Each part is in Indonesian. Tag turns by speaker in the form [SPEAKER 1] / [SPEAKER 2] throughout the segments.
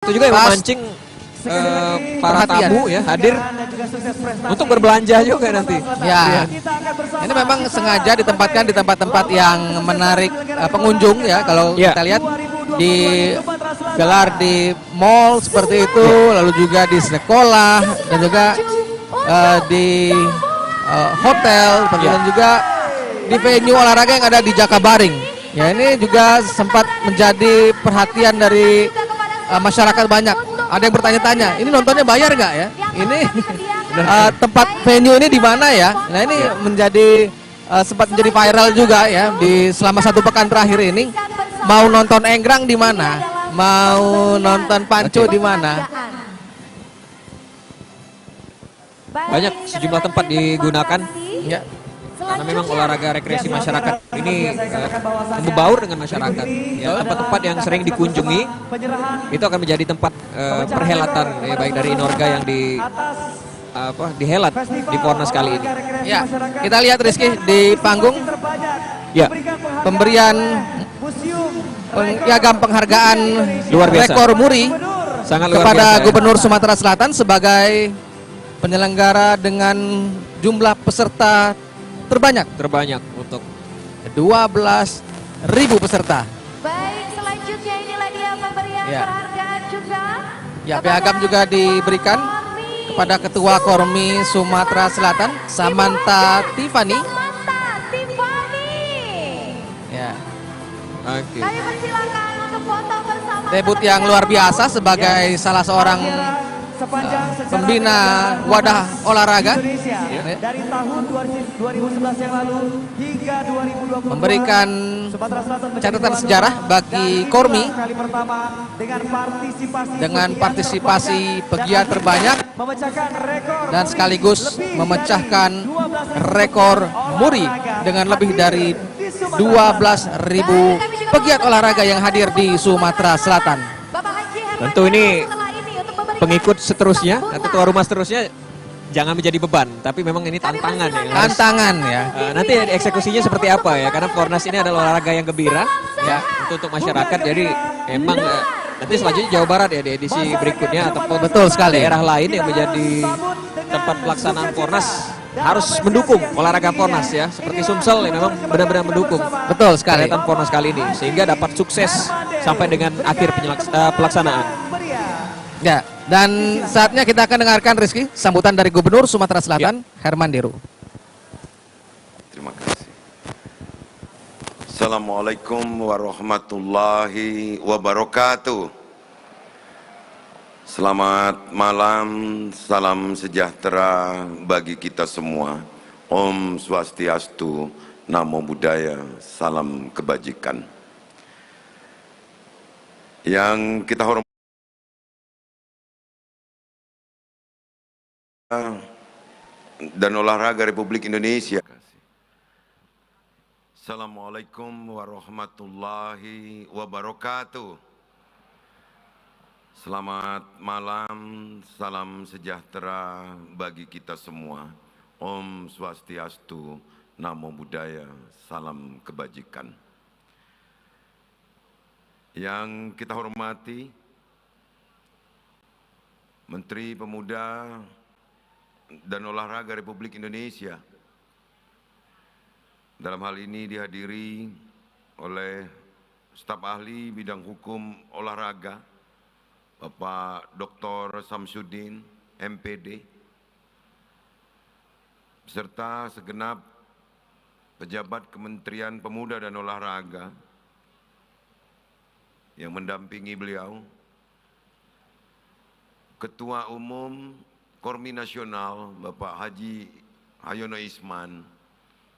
[SPEAKER 1] Itu juga yang memancing para tamu ya hadir untuk berbelanja juga nanti.
[SPEAKER 2] Ya, ini memang sengaja ditempatkan di tempat-tempat yang menarik pengunjung ya. Kalau kita lihat digelar di mall seperti itu, lalu juga di sekolah dan juga di hotel, dan juga di venue olahraga yang ada di Jakabaring. Ya, ini juga sempat menjadi perhatian dari masyarakat banyak. Ada yang bertanya-tanya, ini nontonnya bayar nggak ya? Ini tempat venue ini di mana ya? Nah, ini menjadi sempat menjadi viral juga ya di selama 1 pekan terakhir ini. Mau nonton Enggrang di mana? Mau nonton Panco di mana?
[SPEAKER 1] Banyak sejumlah tempat digunakan ya. Karena memang olahraga rekreasi masyarakat ini membaur dengan masyarakat. Ya, tempat-tempat yang sering dikunjungi itu akan menjadi tempat perhelatan ya, baik dari Inorga yang dihelat di Pornas kali ini.
[SPEAKER 2] Ya, kita lihat Rizky di panggung.
[SPEAKER 1] Ya,
[SPEAKER 2] pemberian piagam penghargaan
[SPEAKER 1] luar biasa.
[SPEAKER 2] Rekor Muri
[SPEAKER 1] Sangat luar
[SPEAKER 2] kepada
[SPEAKER 1] biasa,
[SPEAKER 2] Gubernur Sumatera Selatan sebagai penyelenggara dengan jumlah peserta terbanyak
[SPEAKER 1] untuk
[SPEAKER 2] 12.000 peserta.
[SPEAKER 3] Baik, selanjutnya inilah dia pemberian penghargaan juga.
[SPEAKER 2] Ya, piagam juga diberikan kepada Ketua Kormi Sumatera Selatan, Samantha Tiffany. Ya.
[SPEAKER 1] Oke.
[SPEAKER 3] Kami persilakan untuk foto bersama.
[SPEAKER 2] Debut yang luar biasa sebagai salah seorang pembina wadah olahraga
[SPEAKER 4] dari tahun 2011 yang lalu hingga 2020
[SPEAKER 2] memberikan catatan sejarah bagi Kormi dengan partisipasi pegiat terbanyak dan sekaligus memecahkan rekor Muri dengan lebih dari 12.000 pegiat olahraga yang hadir di Sumatera Selatan.
[SPEAKER 1] Tentu ini pengikut seterusnya atau tuan rumah seterusnya jangan menjadi beban, tapi memang ini tantangan ya.
[SPEAKER 2] Tantangan ya.
[SPEAKER 1] Nanti eksekusinya seperti apa ya? Karena Pornas ini adalah olahraga yang gembira ya untuk masyarakat. Jadi emang nanti selanjutnya Jawa Barat ya di edisi berikutnya ataupun
[SPEAKER 2] betul sekali
[SPEAKER 1] daerah lain yang menjadi tempat pelaksanaan Pornas harus mendukung olahraga Pornas ya. Seperti Sumsel yang memang benar-benar mendukung.
[SPEAKER 2] Betul sekali.
[SPEAKER 1] Perhelatan Pornas kali ini sehingga dapat sukses sampai dengan akhir pelaksanaan.
[SPEAKER 2] Ya, dan saatnya kita akan dengarkan Rizky sambutan dari Gubernur Sumatera Selatan, Herman Deru.
[SPEAKER 5] Terima kasih. Assalamualaikum warahmatullahi wabarakatuh. Selamat malam, salam sejahtera bagi kita semua. Om Swastiastu, Namo Buddhaya, salam kebajikan. Yang kita hormati dan olahraga Republik Indonesia. Assalamualaikum warahmatullahi wabarakatuh. Selamat malam, salam sejahtera bagi kita semua. Om Swastiastu, Namo Buddhaya, salam kebajikan. Yang kita hormati Menteri Pemuda dan Olahraga Republik Indonesia. Dalam hal ini dihadiri oleh staf ahli bidang hukum olahraga, Bapak Dr. Samsudin, MPD, beserta segenap pejabat Kementerian Pemuda dan Olahraga yang mendampingi beliau, Ketua Umum Kormi Nasional Bapak Haji Hayono Isman,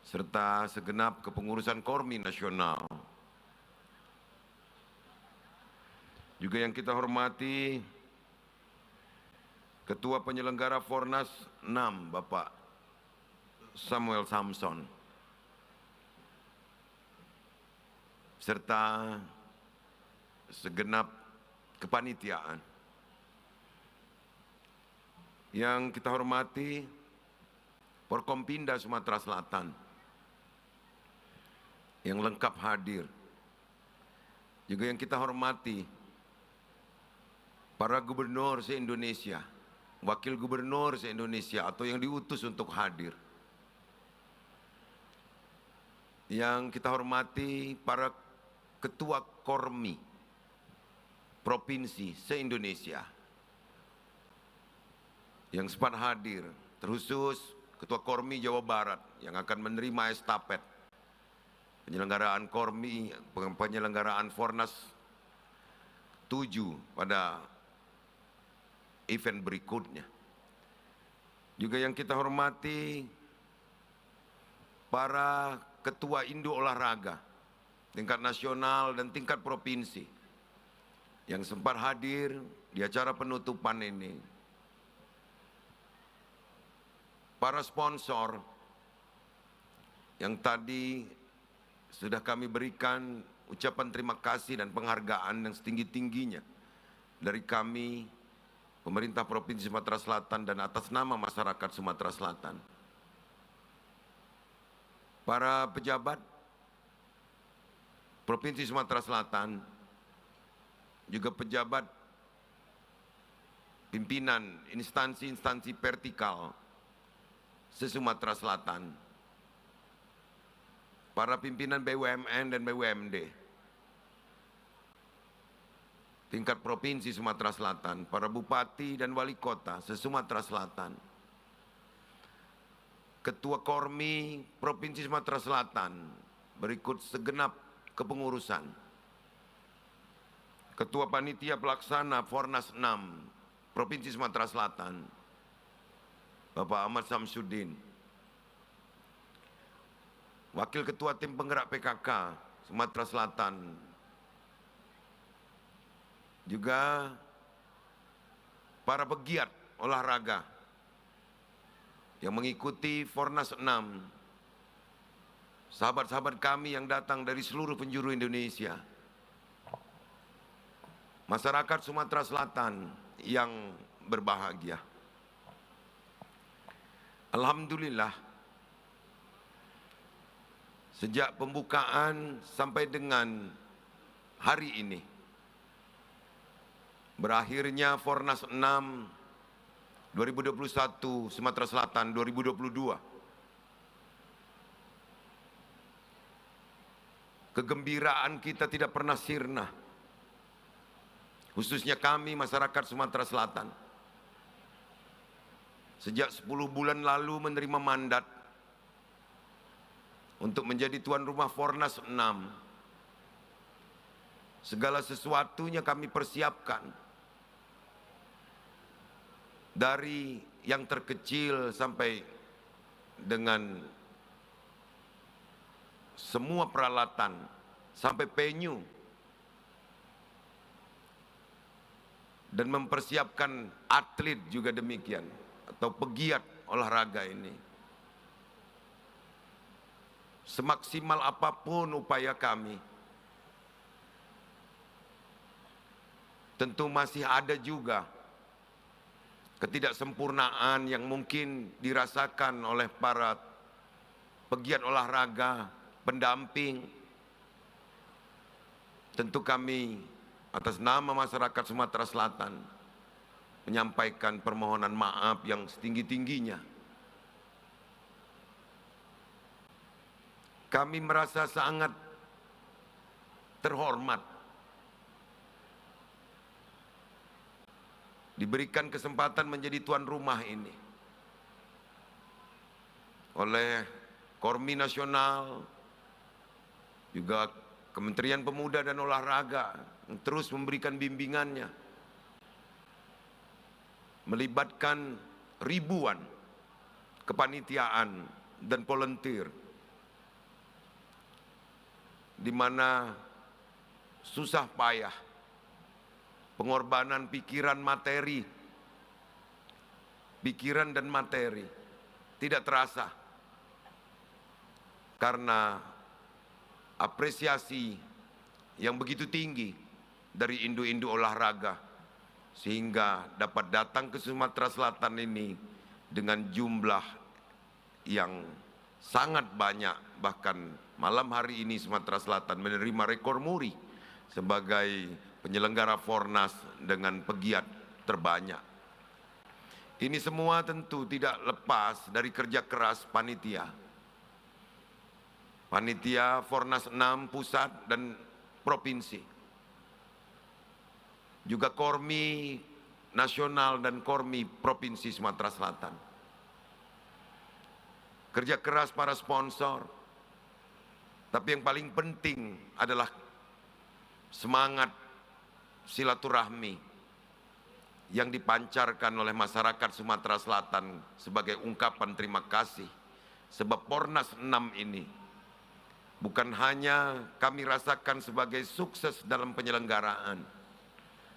[SPEAKER 5] serta segenap kepengurusan Kormi Nasional. Juga yang kita hormati Ketua Penyelenggara Fornas 6 Bapak Samuel Samson, serta segenap kepanitiaan. Yang kita hormati Forkompinda Sumatera Selatan yang lengkap hadir. Juga yang kita hormati para gubernur se-Indonesia, wakil gubernur se-Indonesia atau yang diutus untuk hadir. Yang kita hormati para ketua Kormi provinsi se-Indonesia yang sempat hadir, terkhusus Ketua Kormi Jawa Barat yang akan menerima estafet penyelenggaraan Kormi, penyelenggaraan Fornas 7 pada event berikutnya. Juga yang kita hormati para ketua Indo olahraga tingkat nasional dan tingkat provinsi yang sempat hadir di acara penutupan ini. Para sponsor yang tadi sudah kami berikan ucapan terima kasih dan penghargaan yang setinggi-tingginya dari kami, pemerintah Provinsi Sumatera Selatan dan atas nama masyarakat Sumatera Selatan. Para pejabat Provinsi Sumatera Selatan, juga pejabat pimpinan instansi-instansi vertikal se-Sumatera Selatan, para pimpinan BUMN dan BUMD, tingkat Provinsi Sumatera Selatan, para bupati dan wali kota se-Sumatera Selatan, Ketua Kormi Provinsi Sumatera Selatan berikut segenap kepengurusan, Ketua Panitia Pelaksana Fornas 6 Provinsi Sumatera Selatan, Bapak Ahmad Samsudin, Wakil Ketua Tim Penggerak PKK Sumatera Selatan, juga para pegiat olahraga yang mengikuti Fornas 6, sahabat-sahabat kami yang datang dari seluruh penjuru Indonesia, masyarakat Sumatera Selatan yang berbahagia. Alhamdulillah, sejak pembukaan sampai dengan hari ini, berakhirnya Fornas 6 2021 Sumatera Selatan 2022, kegembiraan kita tidak pernah sirna, khususnya kami masyarakat Sumatera Selatan. Sejak 10 bulan lalu menerima mandat untuk menjadi tuan rumah Fornas 6. Segala sesuatunya kami persiapkan. Dari yang terkecil sampai dengan semua peralatan, sampai venue. Dan mempersiapkan atlet juga demikian, atau pegiat olahraga ini. Semaksimal apapun upaya kami, tentu masih ada juga ketidaksempurnaan yang mungkin dirasakan oleh para pegiat olahraga, pendamping. Tentu kami atas nama masyarakat Sumatera Selatan menyampaikan permohonan maaf yang setinggi-tingginya. Kami merasa sangat terhormat diberikan kesempatan menjadi tuan rumah ini oleh Kormi Nasional, juga Kementerian Pemuda dan Olahraga yang terus memberikan bimbingannya, melibatkan ribuan kepanitiaan dan volunteer, di mana susah payah, pengorbanan pikiran dan materi tidak terasa karena apresiasi yang begitu tinggi dari induk-induk olahraga, sehingga dapat datang ke Sumatera Selatan ini dengan jumlah yang sangat banyak. Bahkan malam hari ini Sumatera Selatan menerima rekor muri sebagai penyelenggara Fornas dengan pegiat terbanyak. Ini semua tentu tidak lepas dari kerja keras panitia. Panitia Fornas 6 pusat dan provinsi. Juga Kormi nasional dan Kormi Provinsi Sumatera Selatan. Kerja keras para sponsor. Tapi yang paling penting adalah semangat silaturahmi yang dipancarkan oleh masyarakat Sumatera Selatan sebagai ungkapan terima kasih. Sebab Fornas 6 ini bukan hanya kami rasakan sebagai sukses dalam penyelenggaraan,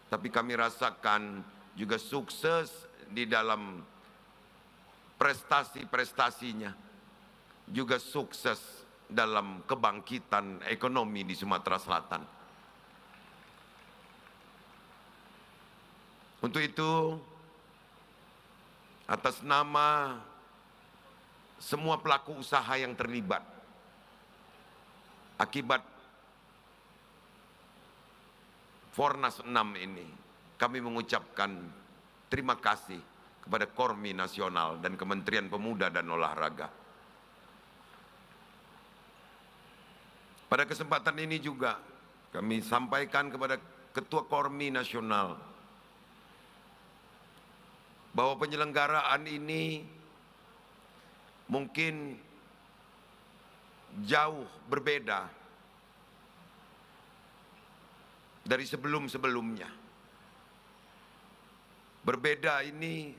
[SPEAKER 5] tapi kami rasakan juga sukses di dalam prestasi-prestasinya, juga sukses dalam kebangkitan ekonomi di Sumatera Selatan. Untuk itu, atas nama semua pelaku usaha yang terlibat akibat Fornas 6 ini, kami mengucapkan terima kasih kepada Kormi Nasional dan Kementerian Pemuda dan Olahraga. Pada kesempatan ini juga kami sampaikan kepada Ketua Kormi Nasional bahwa penyelenggaraan ini mungkin jauh berbeda dari sebelum-sebelumnya. Berbeda ini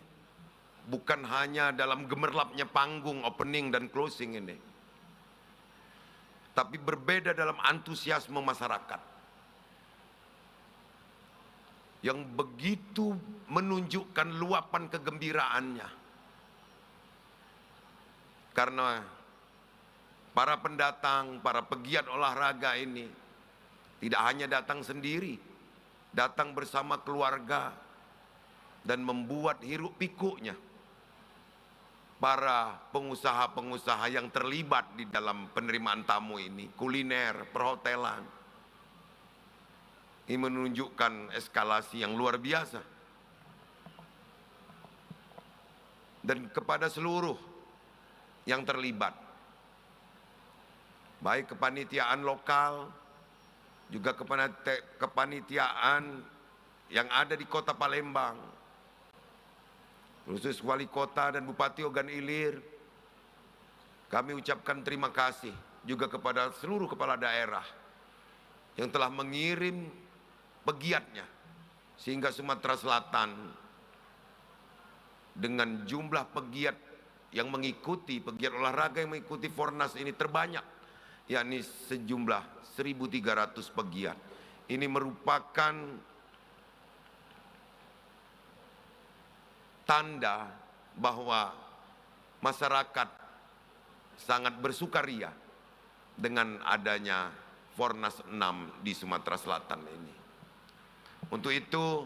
[SPEAKER 5] bukan hanya dalam gemerlapnya panggung opening dan closing ini, tapi berbeda dalam antusiasme masyarakat yang begitu menunjukkan luapan kegembiraannya. Karena para pendatang, para pegiat olahraga ini tidak hanya datang sendiri, datang bersama keluarga dan membuat hiruk pikuknya para pengusaha-pengusaha yang terlibat di dalam penerimaan tamu ini, kuliner, perhotelan. Ini menunjukkan eskalasi yang luar biasa. Dan kepada seluruh yang terlibat, baik kepanitiaan lokal, juga kepanitiaan yang ada di Kota Palembang, khusus Wali Kota dan Bupati Ogan Ilir, kami ucapkan terima kasih juga kepada seluruh kepala daerah yang telah mengirim pegiatnya, sehingga Sumatera Selatan dengan jumlah pegiat yang mengikuti, pegiat olahraga yang mengikuti Fornas ini terbanyak, yakni sejumlah 1.300 pegiat. Ini merupakan tanda bahwa masyarakat sangat bersukaria dengan adanya Fornas 6 di Sumatera Selatan ini. Untuk itu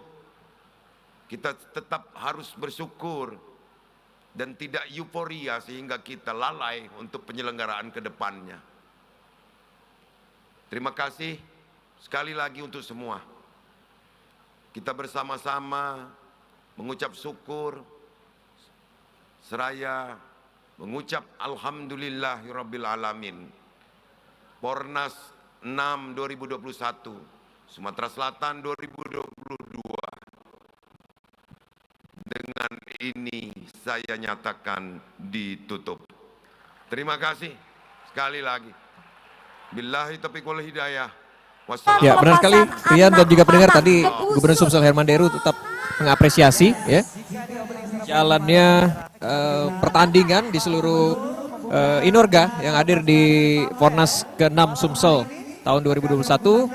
[SPEAKER 5] kita tetap harus bersyukur dan tidak euforia sehingga kita lalai untuk penyelenggaraan ke depannya. Terima kasih sekali lagi untuk semua. Kita bersama-sama mengucap syukur seraya mengucap alhamdulillahirabbil alamin. Fornas 6 2021 Sumatera Selatan 2022. Dengan ini saya nyatakan ditutup. Terima kasih sekali lagi. Billahi taufiq wal hidayah.
[SPEAKER 1] Ya, benar sekali Rian dan juga pendengar tadi Gubernur Sumsel Herman Deru tetap mengapresiasi ya jalannya pertandingan di seluruh Inorga yang hadir di Fornas ke-6 Sumsel tahun 2021,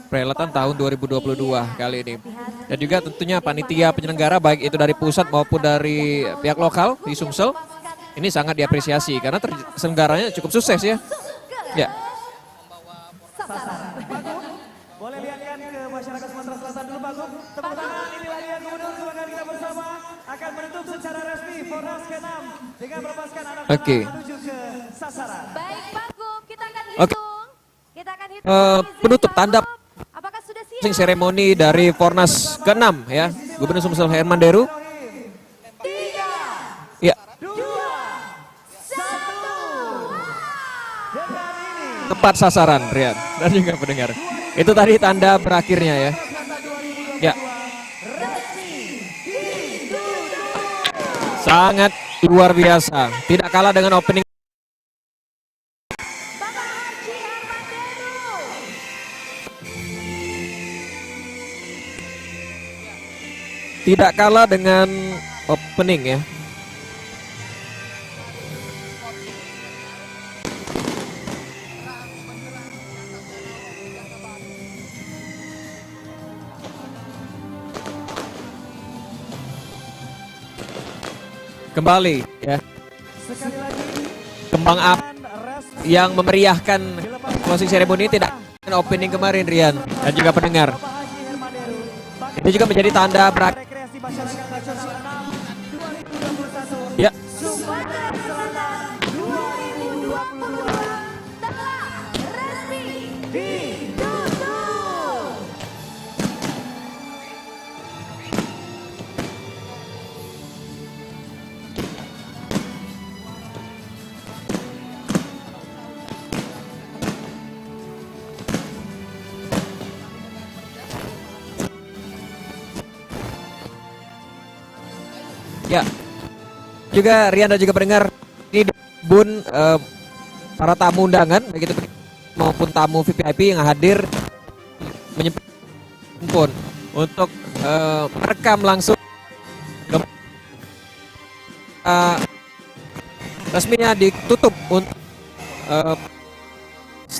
[SPEAKER 1] perhelatan tahun 2022 kali ini. Dan juga tentunya panitia penyelenggara baik itu dari pusat maupun dari pihak lokal di Sumsel ini sangat diapresiasi karena terselenggaranya cukup sukses ya. Ya.
[SPEAKER 4] Boleh lihatkan ke masyarakat Sumatera Selatan dulu Pak Gub. Tepuk tangan, inilah dia Gubernur dengan kita bersama akan menutup secara resmi Fornas ke-6 dengan melepaskan anak menuju ke sasaran.
[SPEAKER 3] Baik Pak Gub, kita akan hitung. Kita akan hitung.
[SPEAKER 1] Penutup tanda.
[SPEAKER 3] Apakah sudah siap?
[SPEAKER 1] closing seremoni dari Fornas ke-6 ya, Gubernur Sumsel Herman Deru. Ya. Tepat sasaran, Rian dan juga pendengar. Itu tadi tanda berakhirnya ya. Ya. Sangat luar biasa. Tidak kalah dengan opening. Tidak kalah dengan opening ya. Kembali ya. Kembang api yang memeriahkan closing ceremony tidak opening kemarin, Rian dan juga pendengar. Ini juga menjadi tanda berakhir. Ya. Ya, juga Rian dan juga pendengar, ini Bun para tamu undangan, begitu maupun tamu VIP yang hadir menyempun untuk merekam langsung resminya ditutup untuk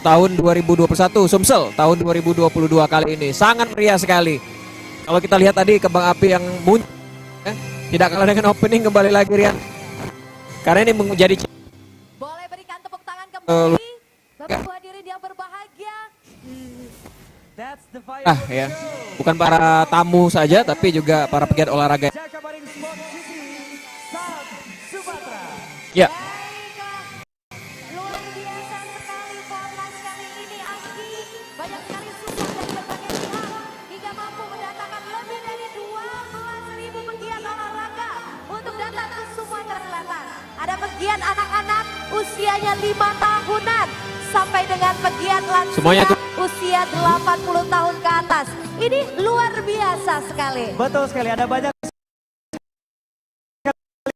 [SPEAKER 1] tahun 2021 Sumsel tahun 2022 kali ini sangat meriah sekali. Kalau kita lihat tadi kembang api yang muncul. Tidak kalah dengan opening kembali lagi, Rian. Karena ini menjadi.
[SPEAKER 3] Boleh berikan tepuk tangan kembali. Bapak Ibu hadirin yang berbahagia.
[SPEAKER 1] Ya, bukan para tamu saja, tapi juga para pegiat olahraga. Ya.
[SPEAKER 3] Luar biasa sekali Fornas kali ini, Anggi. Banyak sekali support dari berbagai pihak hingga mampu mendatangkan lebih dari 12.000 pegiat olahraga untuk datang ke Sumatera Selatan. Ada pegiat anak-anak usianya 5 tahunan sampai dengan pegiat lansia
[SPEAKER 1] semuanya
[SPEAKER 3] usia 80 tahun ke atas. Ini luar biasa sekali.
[SPEAKER 4] Betul sekali, ada banyak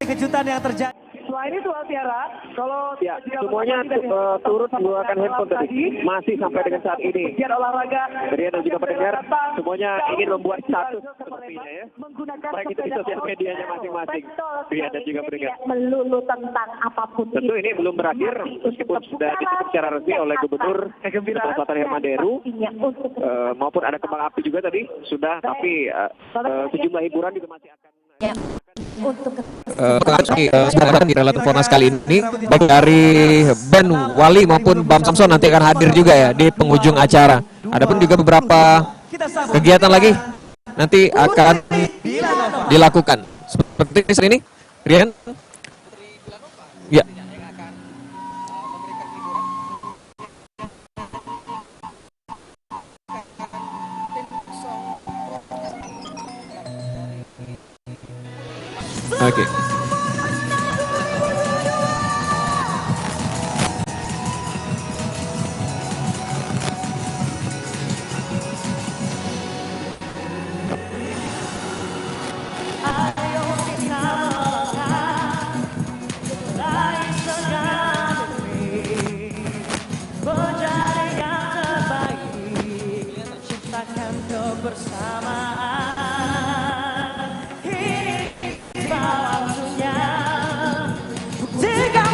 [SPEAKER 4] kejutan yang terjadi.
[SPEAKER 6] Selain itu Altiara, kalau
[SPEAKER 7] ya, semuanya turut menggunakan handphone tadi, masih sampai dengan saat ini.
[SPEAKER 6] pegiat olahraga
[SPEAKER 7] Rian dan juga pendengar, semuanya ingin membuat status sepertinya ya. Baik itu di sosial medianya masing-masing. Rian dan juga pendengar.
[SPEAKER 6] melulu tentang apapun
[SPEAKER 7] Tentu ini belum berakhir, meskipun sudah ditutup secara resmi oleh Gubernur Sumatera Selatan Herman Deru, maupun ada kembang api juga tadi sudah, tapi sejumlah hiburan juga masih akan.
[SPEAKER 3] Ya. Untuk
[SPEAKER 1] Sebenarnya di relatif Fornas kali ini baik dari Ben Wali maupun Bam Samson nanti akan hadir juga ya di penghujung acara. Adapun juga beberapa kegiatan lagi nanti akan dilakukan seperti ini, Rian. Ya. Oke.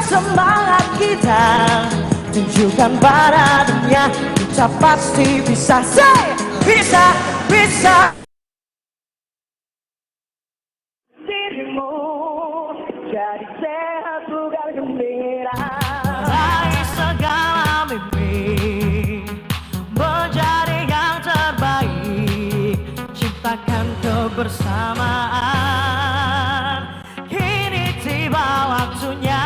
[SPEAKER 8] Semangat kita tunjukkan pada dunia, kita pasti bisa, bisa. Dirimu jadi sehat bukan gembira, raih segala mimpi, menjadi yang terbaik, ciptakan kebersamaan. Kini tiba waktunya,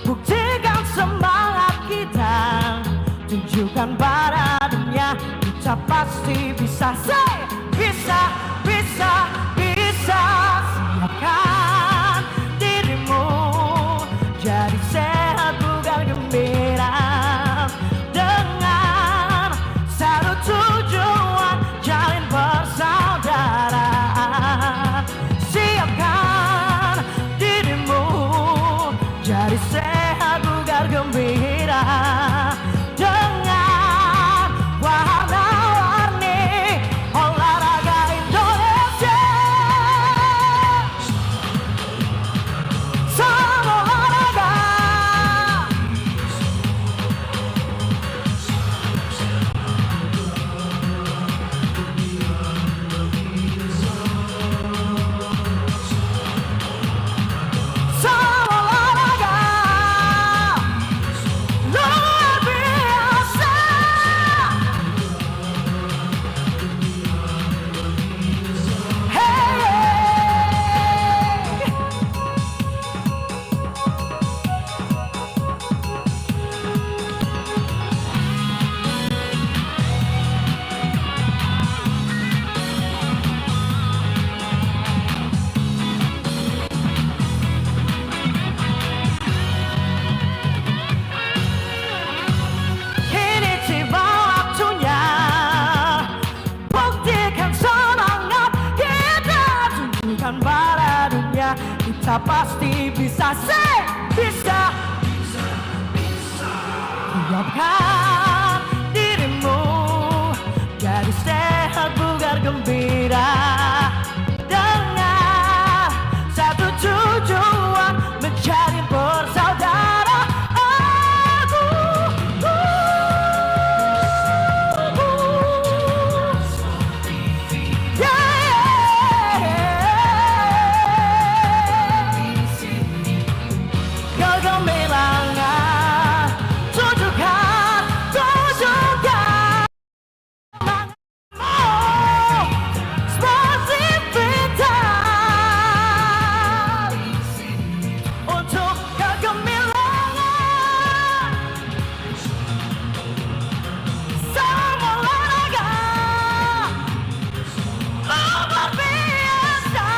[SPEAKER 8] buktikan semangat kita, tunjukkan pada dunia, kita kita pasti bisa. Say, bisa, bisa, bisa. Siapkan dirimu jadi sehat bukan gembira, dengan satu tujuan, jalin persaudaraan. Siapkan dirimu jadi sehat bukan gembira, dengan warna-warni olahraga Indonesia. Salam olahraga. Salam olahraga. Luar biasa. Hey. Kini tiba waktunya, buktikan semangat kita, tunjukkan pada dunia kita pasti bisa. Say, bisa. Siapkan dirimu jadi sehat bugar gembira, dengan satu tujuan, menjadi bersaudara. Kegemilangan, tunjukkan, tunjukkan sportivitas untuk kegemilangan. Salam olahraga luar biasa.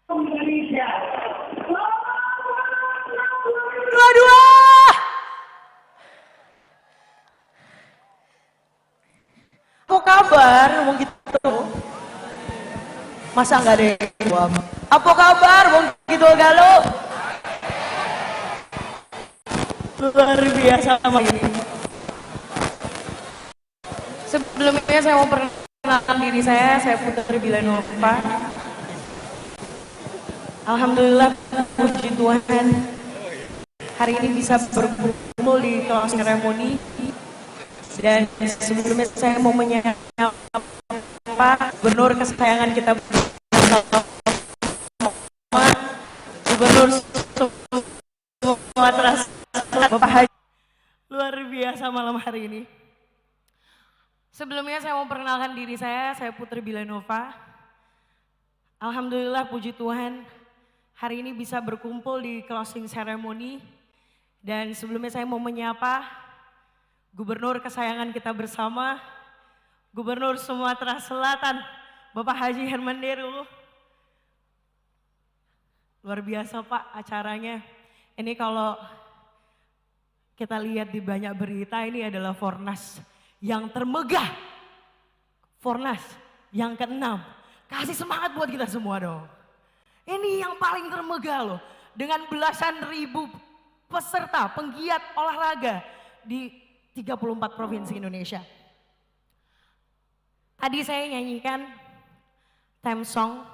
[SPEAKER 8] Semangat. Dua-dua. Apa kabar? Ngomong gitu. Masa nggak ada yang jawab? Apa kabar? Ngomong gitu galau. Luar biasa sama ini. Sebelumnya saya mau perkenalkan diri saya Putri Bilanova. Alhamdulillah, puji Tuhan, hari ini bisa berkumpul di closing ceremony. Dan sebelumnya saya mau menyapa gubernur kesayangan kita bersama, Gubernur Sumatera Selatan, Bapak Haji. Luar biasa malam hari ini. Sebelumnya saya mau perkenalkan diri saya Putri Bilanova. Alhamdulillah, puji Tuhan, hari ini bisa berkumpul di closing ceremony. Dan sebelumnya saya mau menyapa Gubernur kesayangan kita bersama, Gubernur Sumatera Selatan, Bapak Haji Herman Deru. Luar biasa Pak acaranya. Ini kalau kita lihat di banyak berita, ini adalah Fornas yang termegah. Fornas yang ke-6. Kasih semangat buat kita semua dong. Ini yang paling termegah loh. Dengan belasan ribu peserta, penggiat olahraga di 34 provinsi Indonesia. Tadi saya nyanyikan theme song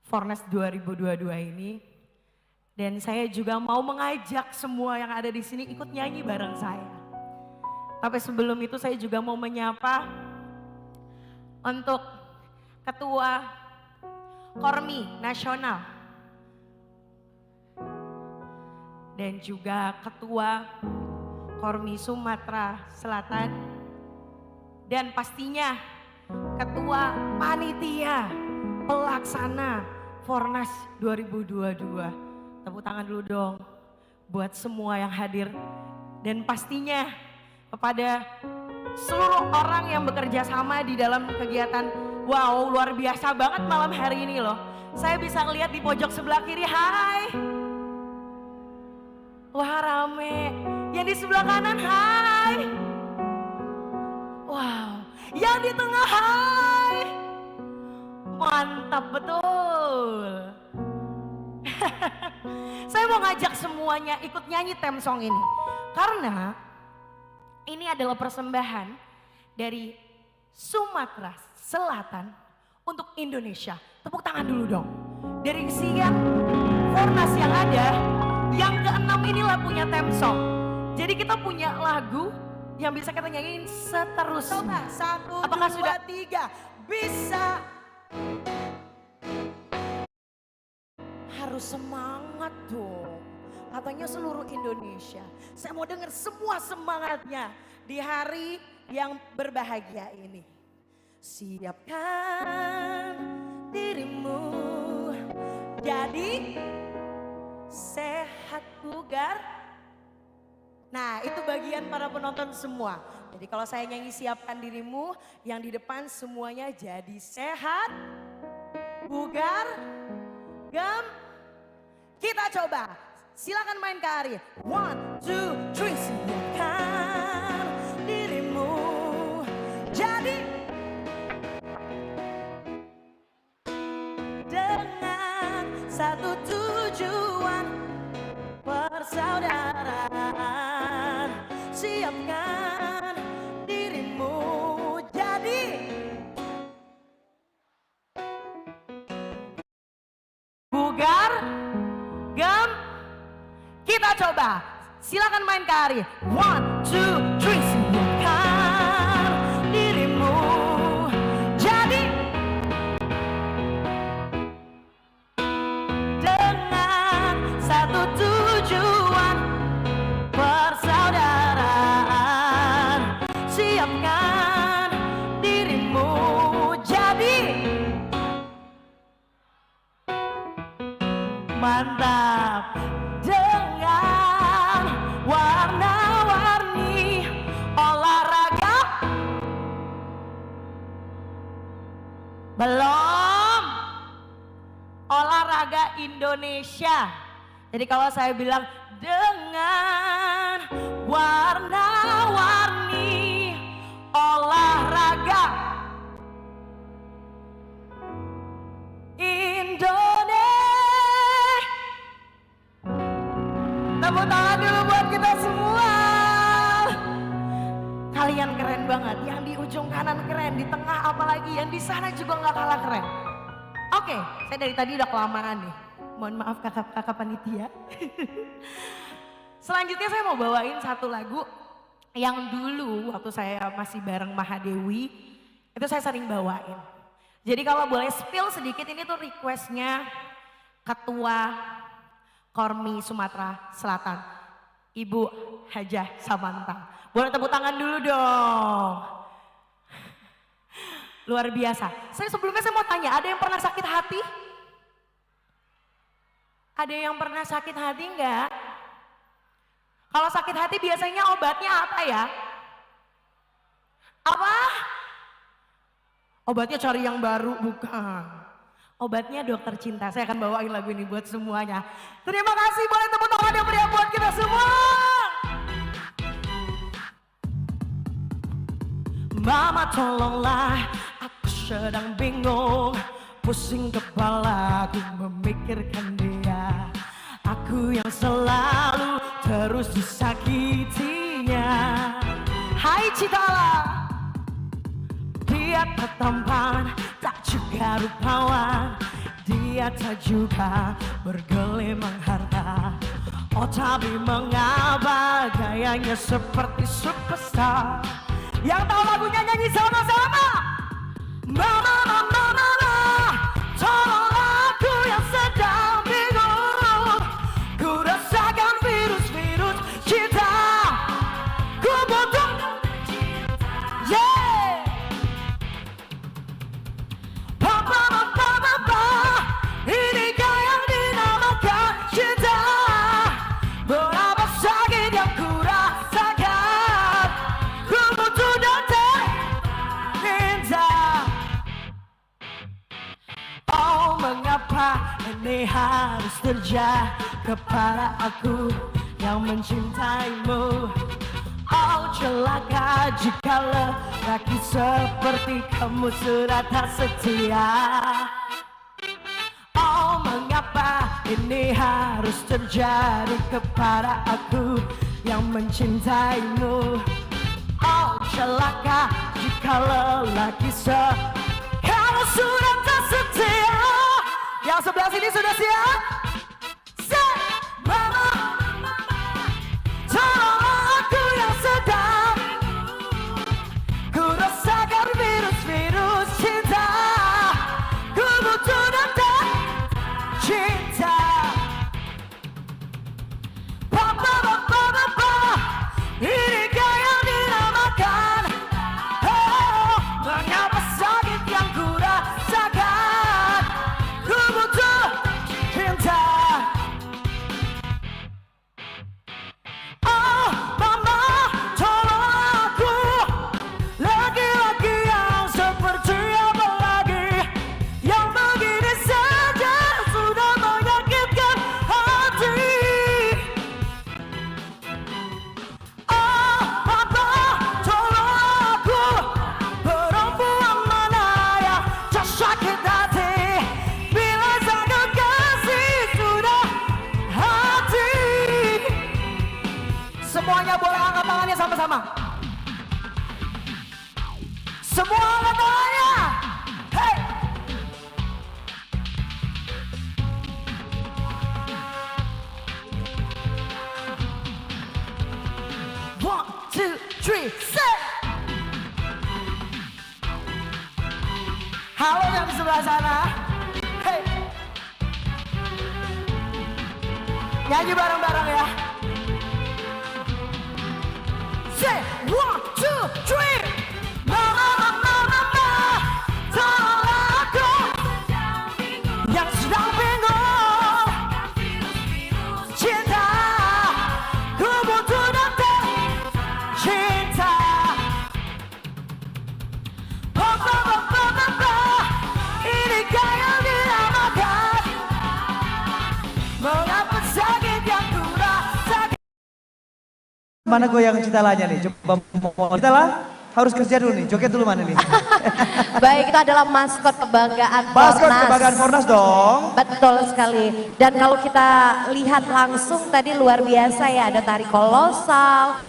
[SPEAKER 8] Fornas 2022 ini. Dan saya juga mau mengajak semua yang ada di sini ikut nyanyi bareng saya. Tapi sebelum itu saya juga mau menyapa untuk Ketua Kormi Nasional dan juga Ketua Kormi Sumatera Selatan dan pastinya Ketua Panitia Pelaksana Fornas 2022. Tepuk tangan dulu dong buat semua yang hadir dan pastinya kepada seluruh orang yang bekerja sama di dalam kegiatan. Wow, luar biasa banget malam hari ini loh. Saya bisa ngeliat di pojok sebelah kiri, hai. Wah, rame. Yang di sebelah kanan, hai. Wow, yang di tengah, hai. Mantap betul. Saya mau ngajak semuanya ikut nyanyi theme song ini. Karena ini adalah persembahan dari Sumatera Selatan untuk Indonesia. Tepuk tangan dulu dong. Dari sekian Fornas yang ada, yang keenam inilah punya theme song. Jadi kita punya lagu yang bisa kita nyanyiin seterusnya.
[SPEAKER 9] Satu,
[SPEAKER 8] apakah
[SPEAKER 9] dua,
[SPEAKER 8] sudah?
[SPEAKER 9] tiga, bisa. Harus semangat dong. Katanya seluruh Indonesia. Saya mau dengar semua semangatnya di hari yang berbahagia ini. Siapkan dirimu jadi sehat bugar. Nah, itu bagian para penonton semua. Jadi kalau saya nyanyi siapkan dirimu, yang di depan semuanya jadi sehat, bugar, gam. Kita coba. Silakan main ke Ari. 1, 2, 3. Siapkan dirimu jadi dengan satu tujuan, persaudaraan. Siapkan dirimu jadi bugar, gam. Kita coba. Silakan main ke Ari. 1, 2, 3. Siapkan dirimu jadi dengan satu tujuan, persaudaraan. Siapkan dirimu jadi mantap. Dengan warna-warni olahraga. Belum. Olahraga Indonesia. Jadi kalau saya bilang dengan warna-warni olahraga Indonesia. Tepuk tangan dulu buat kita semua. Kalian keren banget. Yang di ujung kanan keren, di tengah apalagi, yang di sana juga nggak kalah keren. Oke, saya dari tadi udah kelamaan nih. Mohon maaf kakak-kakak panitia. Selanjutnya saya mau bawain satu lagu yang dulu waktu saya masih bareng Mahadewi, itu saya sering bawain. Jadi kalau boleh spill sedikit, ini tuh requestnya Ketua Kormi Sumatera Selatan, Ibu Hajah Samantha. Boleh tepuk tangan dulu dong. Luar biasa. Sebelumnya saya mau tanya, ada yang pernah sakit hati? Ada yang pernah sakit hati enggak? Kalau sakit hati biasanya obatnya apa ya? Apa? Obatnya cari yang baru, bukan. Obatnya dokter cinta. Saya akan bawain lagu ini buat semuanya. Terima kasih, boleh tepuk tangan yang meriah buat kita semua. Mama tolonglah, aku sedang bingung. Pusing kepalaku memikirkan dia. Aku yang selalu terus disakitinya. Hai Citala. Dia tak tampan, tak juga rupawan. Dia tak juga bergelimang harta.
[SPEAKER 8] Oh tapi mengapa gayanya seperti superstar. Yang tahu lagunya nyanyi sama-sama. Mama, mama, mama, tolong aku yang sedang bingung. Ku rasakan virus-virus cinta. Ku butuh yeah. Papa, papa, papa, inikah yang dinamakan cinta? Berapa sakit yang ku rasakan. Ku butuh datang cinta. Oh mengapa ini harus terjadi kepada aku yang mencintaimu. Oh celaka jika lelaki seperti kamu sudah tak setia. Oh mengapa ini harus terjadi kepada aku yang mencintaimu. Oh celaka jika lelaki kamu sudah tak setia. Yang sebelah sini sudah siap? Mama, tolong aku yang sedang. Ku rasakan virus-virus cinta. Ku butuh datang cinta. Papa, papa, papa, inikah yang dinamakan? Oh, mengapa sakit yang ku rasakan? Ku butuh cinta. Oh, mama, tolong aku. Laki-laki yang seperti apa lagi? Yang begini saja sudah menyakitkan hati. Oh, papa, tolong aku. Perempuan mana yang tak sakit hati? Bila sang kekasih sudah hati. Semuanya boleh angkat tangannya sama-sama. Semua angkat tangannya. Hey. One, two, three, set. Halo yang di sebelah sana. Hey. Nyanyi bareng-bareng ya. Say one, two, three. Mama, mama, mama, tolong aku yang sedang bingung. Cinta, ku butuh datang cinta. Papa, papa, papa, inikah yang dinamakan? Mengapa sakit yang ku rasakan?
[SPEAKER 4] Mana goyang Citalanya nih? Coba Citala harus kerja dulu nih. Joget dulu mana nih?
[SPEAKER 3] Baik, itu adalah maskot kebanggaan
[SPEAKER 4] Maskot
[SPEAKER 3] Fornas.
[SPEAKER 4] kebanggaan Fornas dong.
[SPEAKER 3] Betul sekali. Dan kalau kita lihat langsung tadi luar biasa ya, ada tari kolosal.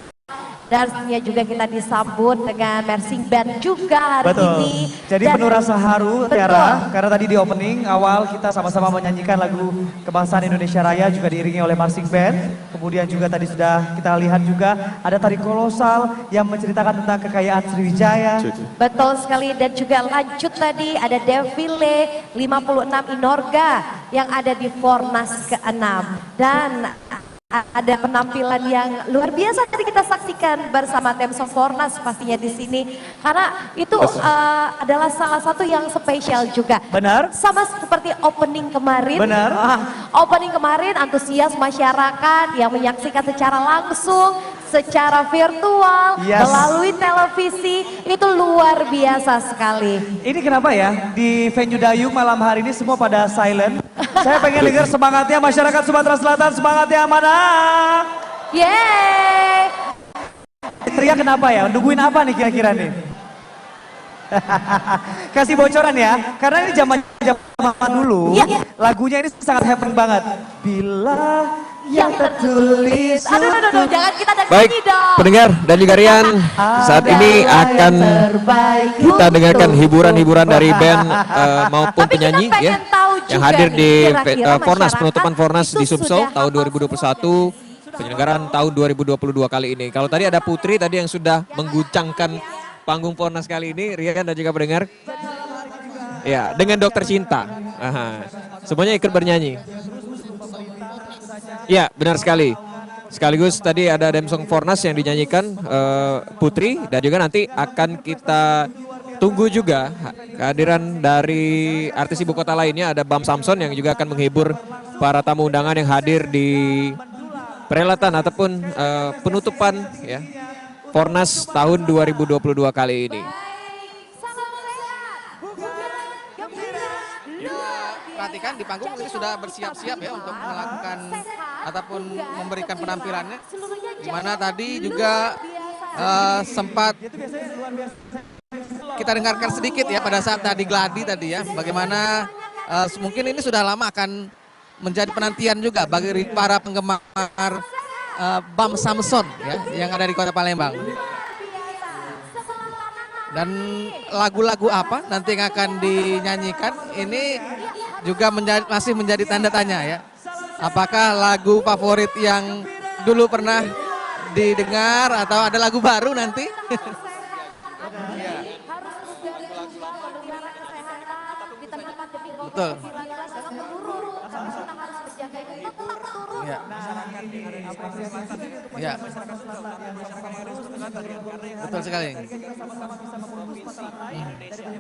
[SPEAKER 3] Dan juga kita disambut dengan marching band juga hari
[SPEAKER 4] Betul.
[SPEAKER 3] ini.
[SPEAKER 4] Jadi
[SPEAKER 3] Dan-
[SPEAKER 4] penuh rasa haru
[SPEAKER 3] Betul.
[SPEAKER 4] Tiara, karena tadi di opening awal kita sama-sama menyanyikan lagu kebangsaan Indonesia Raya juga diiringi oleh marching band. Kemudian juga tadi sudah kita lihat juga ada tari kolosal yang menceritakan tentang kekayaan Sriwijaya.
[SPEAKER 3] Betul sekali, dan juga lanjut tadi ada defile 56 Inorga yang ada di Fornas ke-6. Dan ada penampilan yang luar biasa tadi kita saksikan bersama Temso Fornas pastinya di sini. Karena itu adalah salah satu yang spesial juga.
[SPEAKER 4] Benar.
[SPEAKER 3] Sama seperti opening kemarin.
[SPEAKER 4] Benar.
[SPEAKER 3] Opening kemarin antusias masyarakat yang menyaksikan secara langsung, secara virtual,
[SPEAKER 4] Yes.
[SPEAKER 3] melalui televisi, itu luar biasa sekali.
[SPEAKER 4] Ini kenapa ya di venue Dayung malam hari ini semua pada silent? Saya pengen dengar semangatnya masyarakat Sumatera Selatan, semangatnya mana?
[SPEAKER 3] Yeay!
[SPEAKER 4] Teriak kenapa ya? Nungguin apa nih kira-kira nih? Kasih bocoran ya, karena ini zaman dulu,
[SPEAKER 3] Iya.
[SPEAKER 4] lagunya ini sangat happening banget. Bila yang tertulis
[SPEAKER 3] Aduh, jangan kita
[SPEAKER 1] Baik,
[SPEAKER 3] nyanyi dong.
[SPEAKER 1] pendengar dan juga Rian, saat ini akan kita dengarkan hiburan-hiburan dari band maupun
[SPEAKER 3] Tapi kita
[SPEAKER 1] penyanyi
[SPEAKER 3] pengen
[SPEAKER 1] ya.
[SPEAKER 3] tahu
[SPEAKER 1] yang
[SPEAKER 3] juga
[SPEAKER 1] hadir
[SPEAKER 3] nih,
[SPEAKER 1] di
[SPEAKER 3] kira-kira
[SPEAKER 1] Fornas,
[SPEAKER 3] masyarakat
[SPEAKER 1] penutupan Fornas
[SPEAKER 3] itu
[SPEAKER 1] di Sumsel
[SPEAKER 3] sudah
[SPEAKER 1] tahun
[SPEAKER 3] hafal
[SPEAKER 1] 2021, penyelenggaraan tahun 2022 kali ini. Kalau tadi ada Putri tadi yang sudah mengguncangkan panggung Fornas kali ini, Rian dan juga pendengar. Ya, dengan Dokter Cinta. Aha. Semuanya ikut bernyanyi. Ya, benar sekali. Sekaligus tadi ada Demsong Fornas yang dinyanyikan Putri, dan juga nanti akan kita tunggu juga kehadiran dari artis ibu kota lainnya, ada Bam Samson yang juga akan menghibur para tamu undangan yang hadir di perhelatan ataupun penutupan ya Fornas tahun 2022 kali ini.
[SPEAKER 2] Perhatikan di panggung ini sudah bersiap-siap ya untuk melakukan ataupun memberikan penampilannya. Di mana tadi juga sempat kita dengarkan sedikit ya pada saat tadi gladi tadi ya, bagaimana mungkin ini sudah lama akan menjadi penantian juga bagi para penggemar Bam Samson ya yang ada di Kota Palembang. Dan lagu-lagu apa nanti yang akan dinyanyikan ini juga masih menjadi tanda tanya ya. Apakah lagu favorit yang dulu pernah didengar atau ada lagu baru nanti? Betul. Ya. Ya. Betul sekali.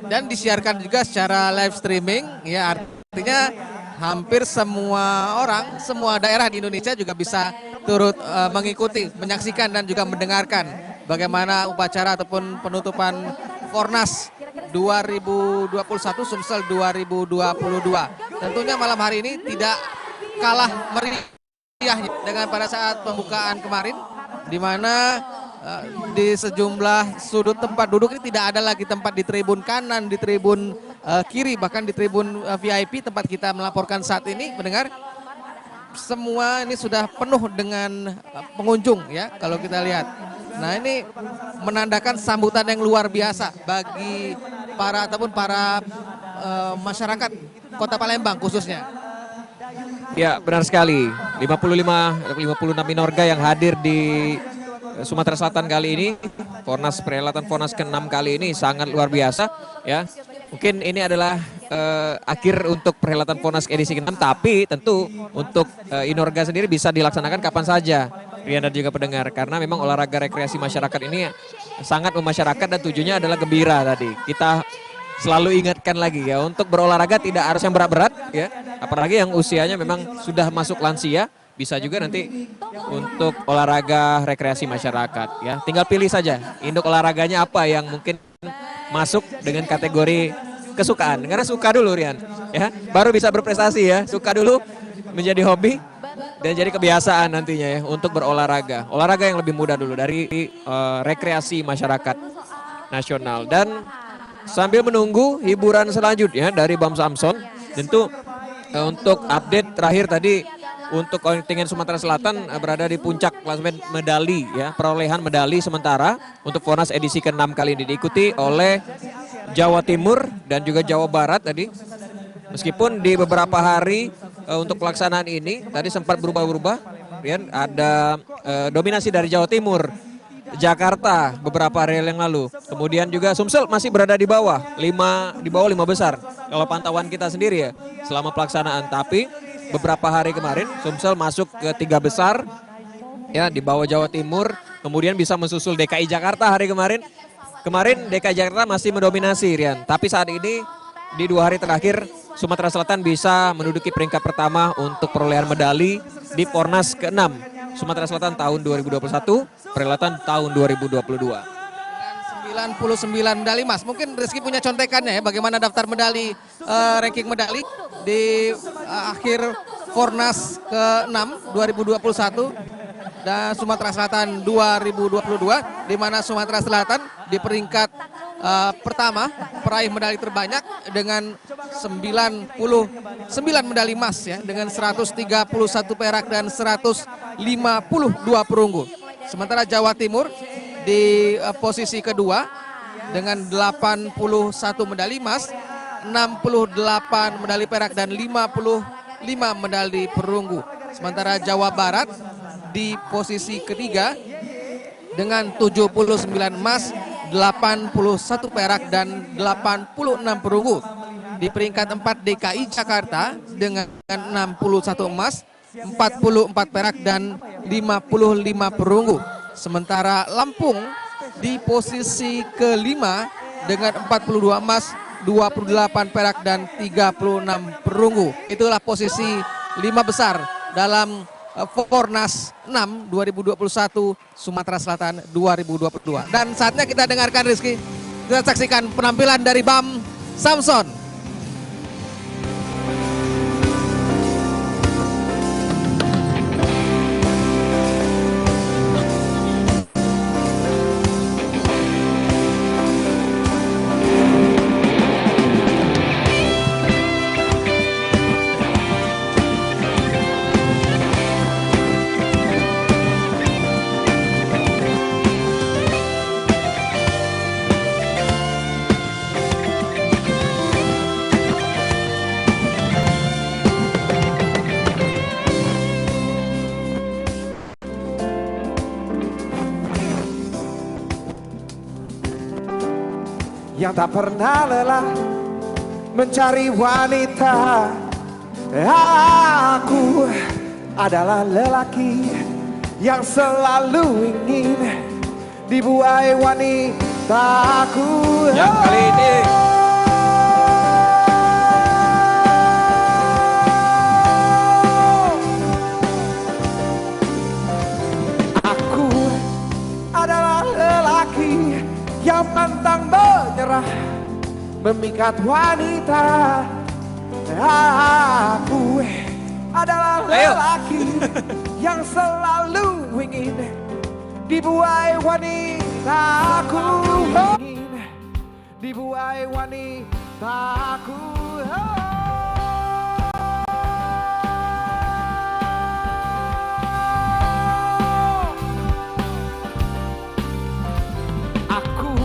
[SPEAKER 2] Dan disiarkan juga secara live streaming ya, artinya hampir semua orang, semua daerah di Indonesia juga bisa turut mengikuti, menyaksikan dan juga mendengarkan bagaimana upacara ataupun penutupan Fornas 2021 Sumsel 2022. Tentunya malam hari ini tidak kalah meriah dengan pada saat pembukaan kemarin, di mana di sejumlah sudut tempat duduk ini tidak ada lagi tempat di tribun kanan, di tribun kiri, bahkan di tribun VIP tempat kita melaporkan saat ini, mendengar semua ini sudah penuh dengan pengunjung ya kalau kita lihat. Nah ini menandakan sambutan yang luar biasa bagi para masyarakat Kota Palembang khususnya.
[SPEAKER 1] Ya benar sekali, 56 Minorga yang hadir di Sumatera Selatan kali ini, perhelatan Fornas ke-6 kali ini sangat luar biasa ya. Mungkin ini adalah akhir untuk perhelatan Fornas edisi ke-6, tapi tentu untuk Inorga sendiri bisa dilaksanakan kapan saja, Rian dan juga pendengar, karena memang olahraga rekreasi masyarakat ini sangat memasyarakat dan tujuannya adalah gembira tadi. Kita selalu ingatkan lagi ya, untuk berolahraga tidak harus yang berat-berat ya, apalagi yang usianya memang sudah masuk lansia, bisa juga nanti untuk olahraga rekreasi masyarakat ya. Tinggal pilih saja induk olahraganya apa yang mungkin masuk dengan kategori kesukaan. Karena suka dulu Rian ya, baru bisa berprestasi ya. Suka dulu menjadi hobi dan jadi kebiasaan nantinya ya untuk berolahraga. Olahraga yang lebih mudah dulu dari rekreasi masyarakat nasional. Dan sambil menunggu hiburan selanjutnya dari Bam Samson, tentu untuk update terakhir tadi untuk kontingen Sumatera Selatan berada di puncak klasemen medali ya, perolehan medali sementara untuk Fornas edisi ke-6 kali ini, diikuti oleh Jawa Timur dan juga Jawa Barat tadi. Meskipun di beberapa hari untuk pelaksanaan ini tadi sempat berubah-ubah, Rian, ada dominasi dari Jawa Timur, Jakarta beberapa hari yang lalu. Kemudian juga Sumsel masih berada di bawah 5 besar kalau pantauan kita sendiri ya selama pelaksanaan. Tapi beberapa hari kemarin Sumsel masuk ke 3 besar ya di bawah Jawa Timur. Kemudian bisa mensusul DKI Jakarta hari kemarin. Kemarin DKI Jakarta masih mendominasi Rian. Tapi saat ini di 2 hari terakhir Sumatera Selatan bisa menduduki peringkat pertama untuk perolehan medali di Fornas ke-6 Sumatera Selatan tahun 2021, perhelatan tahun 2022.
[SPEAKER 2] 99 medali emas. Mungkin Rizky punya contekannya ya, bagaimana daftar medali, ranking medali di akhir Fornas ke-6 2021 dan Sumatera Selatan 2022, di mana Sumatera Selatan di peringkat pertama peraih medali terbanyak dengan 99 medali emas ya, dengan 131 perak dan 152 perunggu. Sementara Jawa Timur di posisi kedua dengan 81 medali emas 68 medali perak dan 55 medali perunggu. Sementara Jawa Barat di posisi ketiga dengan 79 emas, 81 perak dan 86 perunggu. Di peringkat 4 DKI Jakarta dengan 61 emas, 44 perak dan 55 perunggu. Sementara Lampung di posisi kelima dengan 42 emas, 28 perak dan 36 perunggu. Itulah posisi 5 besar dalam Fornas 6 2021 Sumatera Selatan 2022. Dan saatnya kita dengarkan, Rizky, kita saksikan penampilan dari Bam Samson.
[SPEAKER 10] Yang tak pernah lelah mencari wanita. Aku adalah lelaki yang selalu ingin dibuai wanitaku.
[SPEAKER 1] Yang kali ini
[SPEAKER 10] aku adalah lelaki yang pantang menyerah memikat wanita. Aku adalah lelaki yang selalu ingin dibuai wanitaku. Ingin dibuai wanitaku. Aku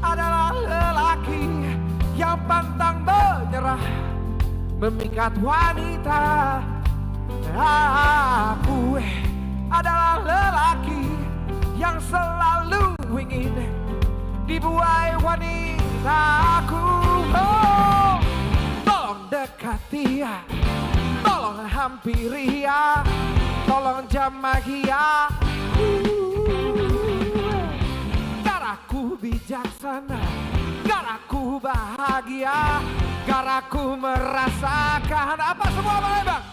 [SPEAKER 10] adalah lelaki yang pantang menyerah memikat wanita. Aku adalah lelaki yang selalu ingin dibuai wanitaku. Oh, tolong dekati ya, tolong hampiri ya, tolong jamahi ya. Garaku bijaksana, garaku bahagia, garaku merasakan apa semua boleh bang?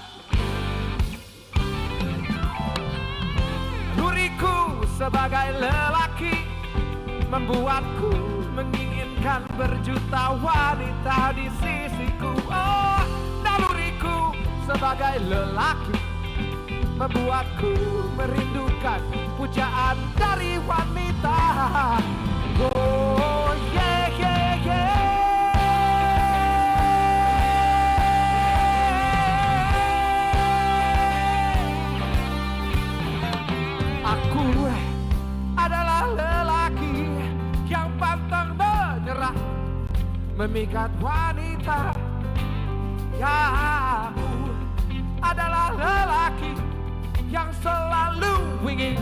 [SPEAKER 10] Duriku sebagai lelaki membuatku menginginkan berjuta wanita di sisiku. Oh, naluriku sebagai lelaki membuatku merindukan pujaan dari wanita. Oh yeah yeah yeah. Aku adalah lelaki yang pantang menyerah memikat wanita. Ya, aku adalah lelaki yang selalu ingin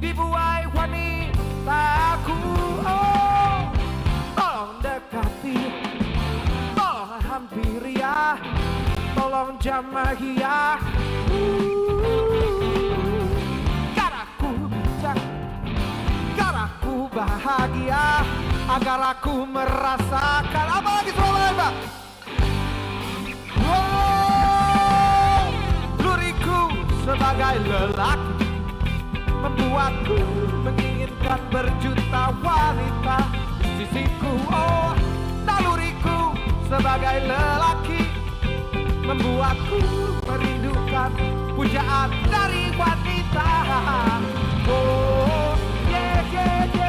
[SPEAKER 10] dibuai wanitaku. Oh, tolong dekati, tolong hampiri ya, tolong jamahi ya. Garaku bijak, garaku bahagia, agar aku merasakan apa lagi semua lain bang? Wow, luriku sebagai lelaki membuatku menginginkan berjuta wanita di sisiku. Oh, naluriku sebagai lelaki membuatku merindukan pujaan dari wanita. Oh, yeah, yeah, yeah.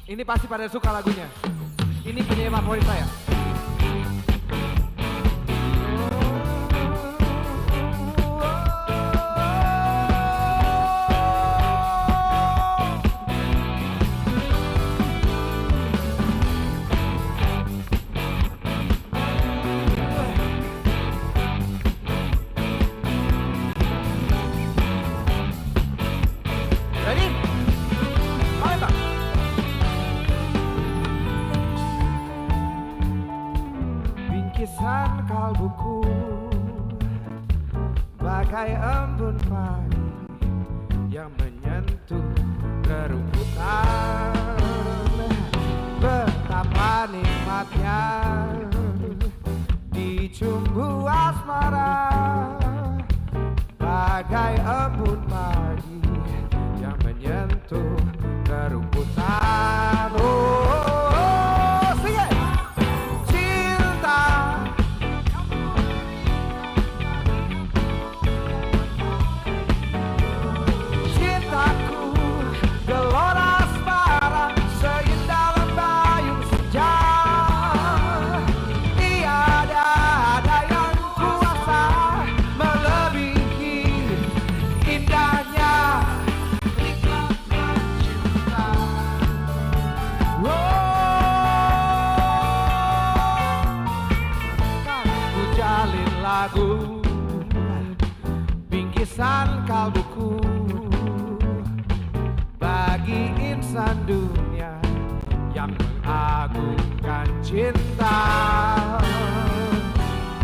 [SPEAKER 10] Ini pasti pada suka lagunya. Ini penyanyi favorit saya. Ready? Main, Bang. Bingkisan kalbuku bagai embun pagi yang menyentuh kerumputan. Betapa nikmatnya dicumbu asmara bagai embun pagi yang menyentuh kerumputan. Oh, sing it. Cinta cintaku gelora asmara seindah lembayung senja. Tiada ada yang kuasa melebihi indahnya nikmatnya cinta. Kan ku jalin lagu bingkisan kalbuku bagi insan dunia yang mengagungkan cinta.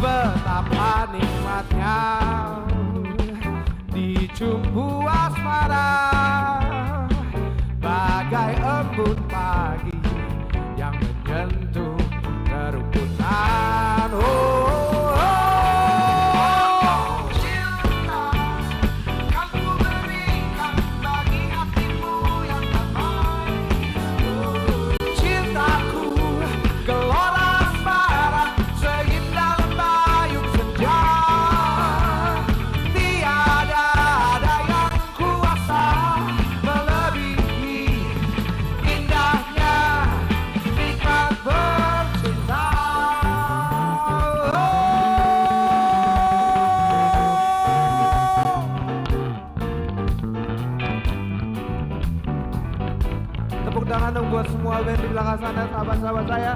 [SPEAKER 10] Betapa nikmatnya dicumbu asmara bagai embun pagi yang menyentuh kerumputan. Oh, cinta kan ku berikan bagi hatimu yang damai. Cintaku gelora asmara seindah lembayung senja. Tiada ada yang kuasa melebihi indahnya nikmat bercinta. Tepuk tangan dong buat semua band di belakang sana, sahabat-sahabat saya.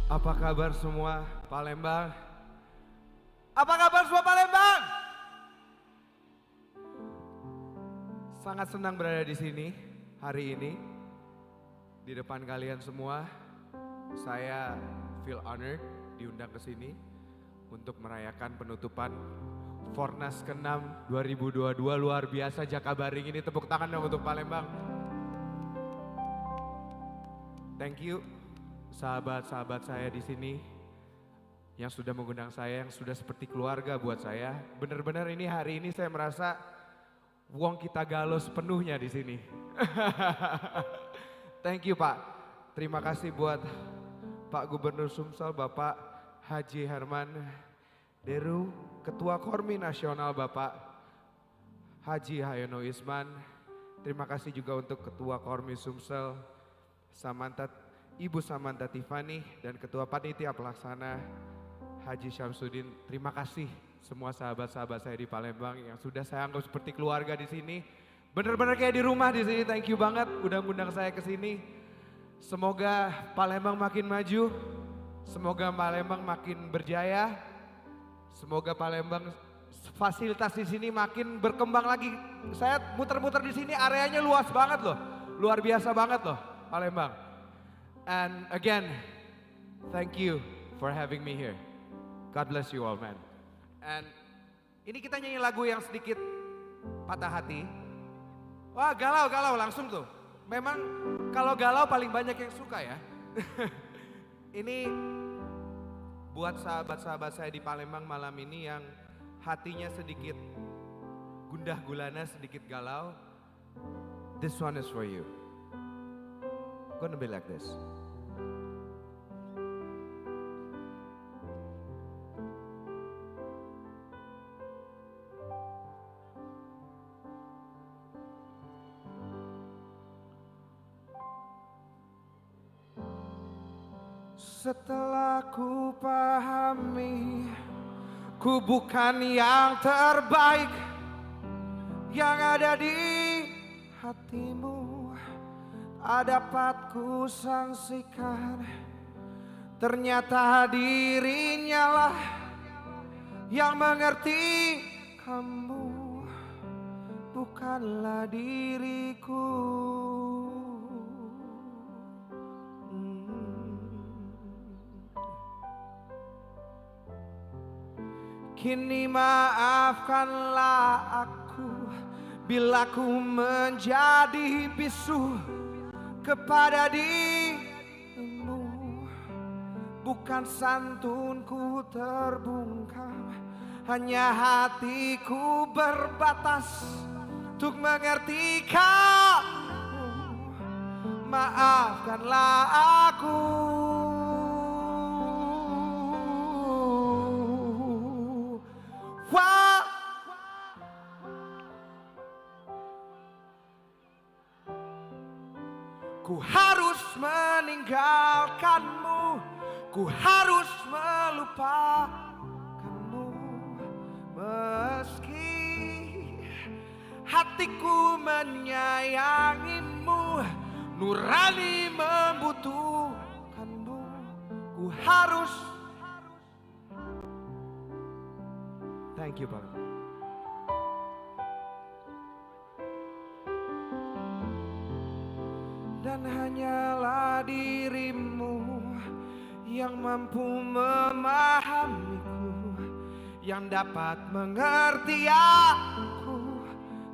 [SPEAKER 10] Apa kabar semua Palembang? Apa kabar semua Palembang? Sangat senang berada di sini hari ini. Di depan kalian semua. Saya feel honored diundang ke sini untuk merayakan penutupan Fornas ke-6 2022 luar biasa Jakabaring ini. Tepuk tangan dong untuk Palembang. Thank you sahabat-sahabat saya di sini yang sudah mengundang saya, yang sudah seperti keluarga buat saya. Benar-benar ini hari ini saya merasa wong kita galau sepenuhnya di sini. Thank you Pak. Terima kasih buat Pak Gubernur Sumsel, Bapak Haji Herman Deru, Ketua Kormi Nasional Bapak Haji Hayono Isman. Terima kasih juga untuk Ketua Kormi Sumsel, Ibu Samantha Tiffany, dan Ketua Panitia Pelaksana Haji Syamsuddin. Terima kasih semua sahabat-sahabat saya di Palembang yang sudah saya anggap seperti keluarga di sini. Benar-benar kayak di rumah di sini. Thank you banget udah ngundang saya ke sini. Semoga Palembang makin maju, semoga Palembang makin berjaya, semoga Palembang fasilitas di sini makin berkembang lagi. Saya muter-muter di sini, areanya luas banget loh, luar biasa banget loh Palembang. And again, thank you for having me here. God bless you all, man. And ini kita nyanyi lagu yang sedikit patah hati. Wah, galau langsung tuh. Memang kalau galau paling banyak yang suka ya. Ini buat sahabat-sahabat saya di Palembang malam ini yang hatinya sedikit gundah gulana, sedikit galau. This one is for you. Gonna be like this. Setelah ku pahami, ku bukan yang terbaik yang ada di hatimu. Tak dapat ku sangsikan, ternyata dirinya lah yang mengerti kamu, bukanlah diriku. Kini maafkanlah aku bila ku menjadi bisu kepada dirimu. Bukan santunku terbungkam, hanya hatiku berbatas untuk mengerti kamu. Maafkanlah aku. Wah. Ku harus meninggalkanmu, ku harus melupakanmu. Meski hatiku menyayangimu, nurani membutuhkanmu, ku harus. Thank you, Pak. Dan hanyalah dirimu yang mampu memahamiku, yang dapat mengerti aku.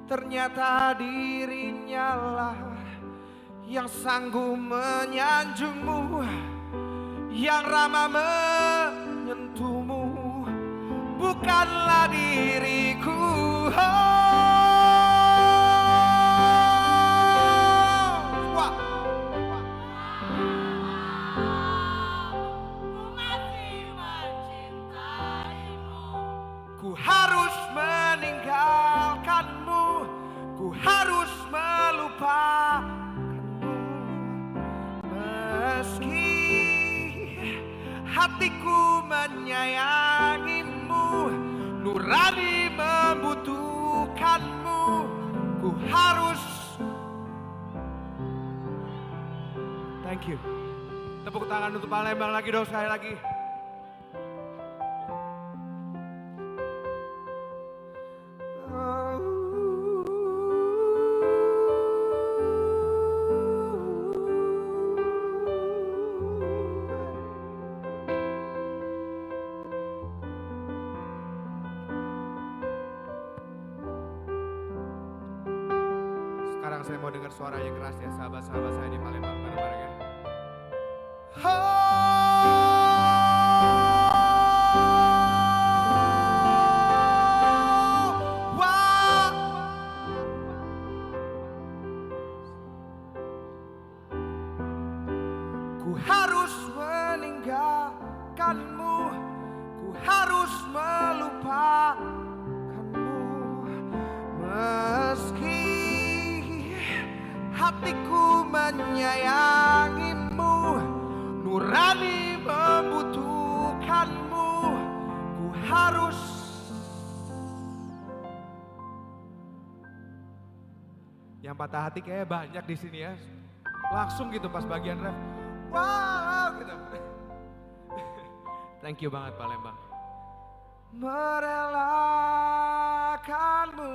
[SPEAKER 10] Ternyata dirinya lah yang sanggup menyanjungmu, yang ramah menyentuhmu, bukanlah diriku. Ku harus meninggalkanmu, ku harus melupakanmu. Meski hatiku menyayangimu, nurani membutuhkanmu, ku harus. Thank you. Tepuk tangan untuk Palembang lagi dong, sekali lagi. Sekarang saya mau dengar suara yang keras ya, sahabat-sahabat saya di Palembang bareng-bareng ya. Ku harus meninggalkanmu, ku harus melupakanmu, meski hatiku menyayangimu, nurani membutuhkanmu, ku harus. Yang patah hati kayaknya banyak di sini ya. Langsung gitu pas bagian ref. Wow gitu. Thank you banget Palembang. Merelakanmu.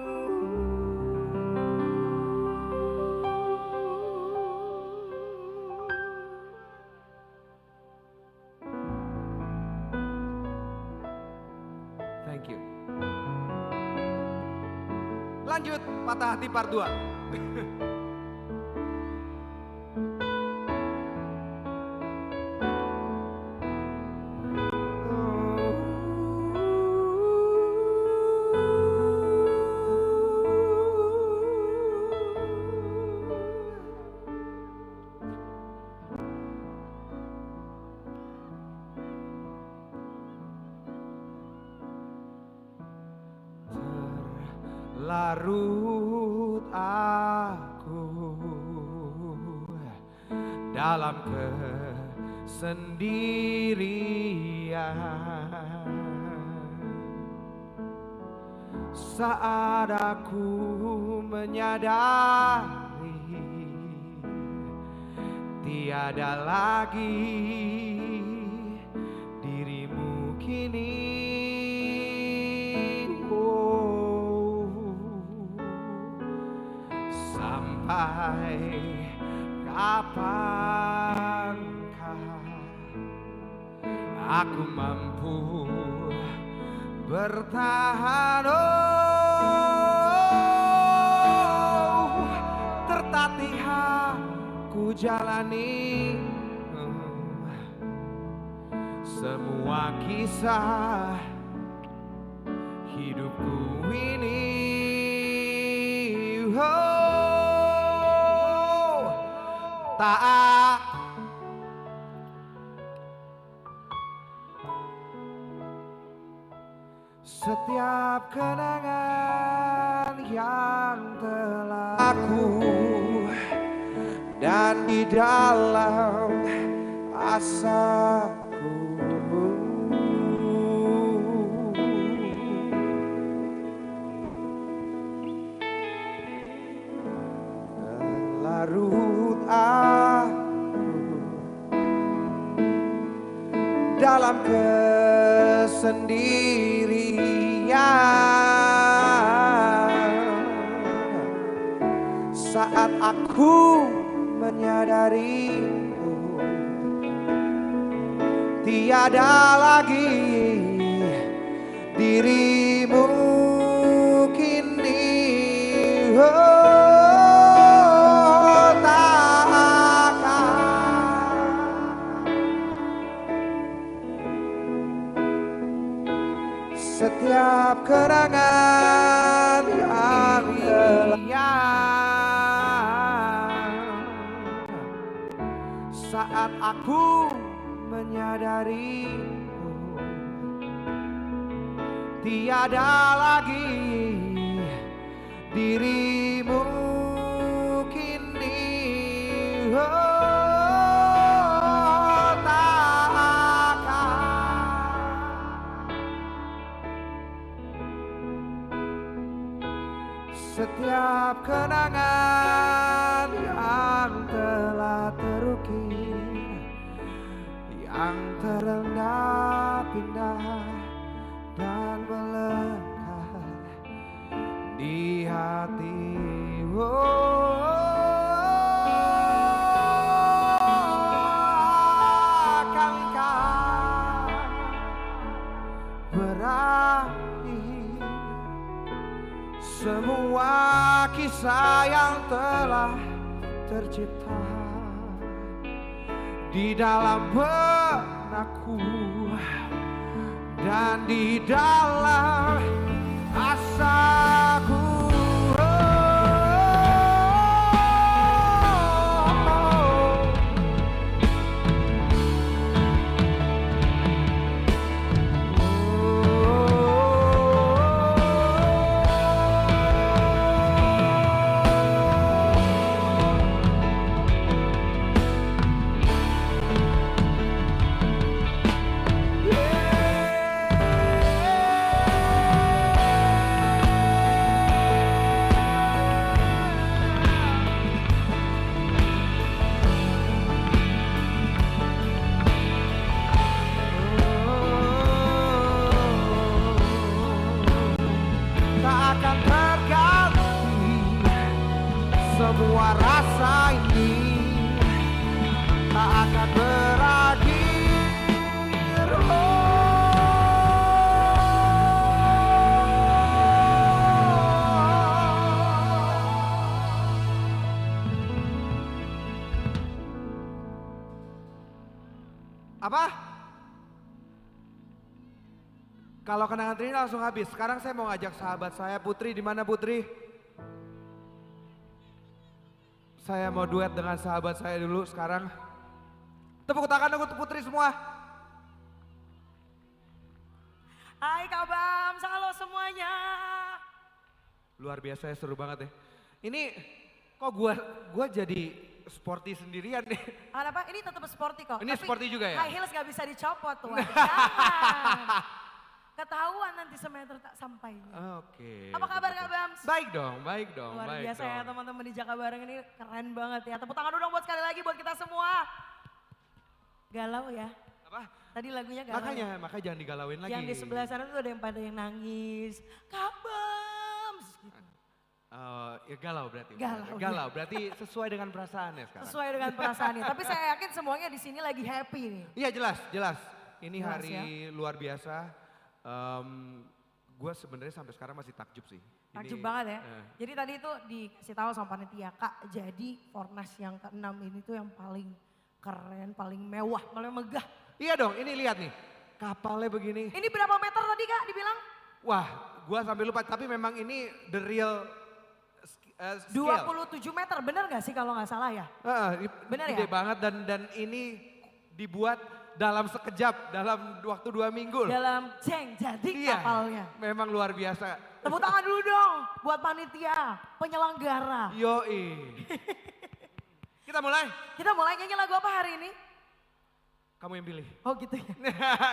[SPEAKER 10] Thank you. Lanjut, patah hati part 2. Larut aku dalam kesendirian saat aku menyadari tiada lagi dirimu kini. Sampai kapankah aku mampu bertahan? Oh, tertatih aku jalani semua kisah hidupku ini. Oh, tak setiap kenangan yang telah aku dan di dalam asaku larut aku dalam kesendirian saat aku menyadari tiada lagi dirimu kini. Oh, takkan setiap kenangan yang saat aku menyadari tiada lagi dirimu kini. Oh, takkan setiap kenangan yang telah terukir yang terendah pindah dan melekat di hati. Akankah berakhir semua kisah yang telah tercipta di dalam benakku dan di dalam asaku. Semua rasa ini tak akan berakhir. Apa? Kalau kenangan Trini langsung habis. Sekarang saya mau ngajak sahabat saya Putri. Di mana Putri? Saya mau duet dengan sahabat saya dulu sekarang. Tepuk tangan untuk Putri semua.
[SPEAKER 9] Hai Kak Bams, halo semuanya.
[SPEAKER 10] Luar biasa ya, seru banget ya. Ini kok gua jadi sporty sendirian nih.
[SPEAKER 9] Kenapa? Ini tetap sporty kok.
[SPEAKER 10] Ini
[SPEAKER 9] tapi
[SPEAKER 10] sporty juga ya?
[SPEAKER 9] high heels gak bisa dicopot tuh. Jangan. Ketahuan nanti semeter tak sampai.
[SPEAKER 10] Oke.
[SPEAKER 9] Apa kabar Kak Bams?
[SPEAKER 10] Baik dong, baik dong.
[SPEAKER 9] Luar
[SPEAKER 10] baik
[SPEAKER 9] biasa
[SPEAKER 10] dong.
[SPEAKER 9] ya teman-teman di Jaka Bareng ini keren banget ya. Tepuk tangan dulu dong buat sekali lagi buat kita semua. Galau ya.
[SPEAKER 10] Apa?
[SPEAKER 9] Tadi lagunya galau.
[SPEAKER 10] Makanya jangan digalauin lagi.
[SPEAKER 9] Yang di sebelah sana tuh ada yang pada yang nangis. Kak Bams. Gitu.
[SPEAKER 10] Ya galau berarti.
[SPEAKER 9] Galau.
[SPEAKER 10] Berarti sesuai dengan perasaannya sekarang.
[SPEAKER 9] Sesuai dengan perasaannya. Tapi saya yakin semuanya di sini lagi happy nih.
[SPEAKER 10] Iya jelas. Ini
[SPEAKER 9] Jelas,
[SPEAKER 10] hari
[SPEAKER 9] ya.
[SPEAKER 10] luar biasa. Gue sebenarnya sampai sekarang masih takjub sih.
[SPEAKER 9] Takjub banget ya. Jadi tadi itu dikasih tahu sama panitia, Kak, jadi Fornas yang ke-6 ini tuh yang paling keren, paling mewah, paling megah.
[SPEAKER 10] Iya dong, ini lihat nih. Kapalnya begini.
[SPEAKER 9] Ini berapa meter tadi Kak dibilang?
[SPEAKER 10] Wah, gue sampai lupa. Tapi memang ini the real scale.
[SPEAKER 9] 27 meter, bener gak sih kalau gak salah ya? Bener
[SPEAKER 10] Gede
[SPEAKER 9] ya?
[SPEAKER 10] banget dan ini dibuat dalam sekejap, dalam waktu 2 minggu loh.
[SPEAKER 9] Dalam jadi kapalnya.
[SPEAKER 10] Memang luar biasa.
[SPEAKER 9] Tepuk tangan dulu dong buat panitia, penyelenggara.
[SPEAKER 10] Yoi. Kita mulai?
[SPEAKER 9] Kita mulai nyanyi lagu apa hari ini?
[SPEAKER 10] Kamu yang pilih.
[SPEAKER 9] Oh gitu ya.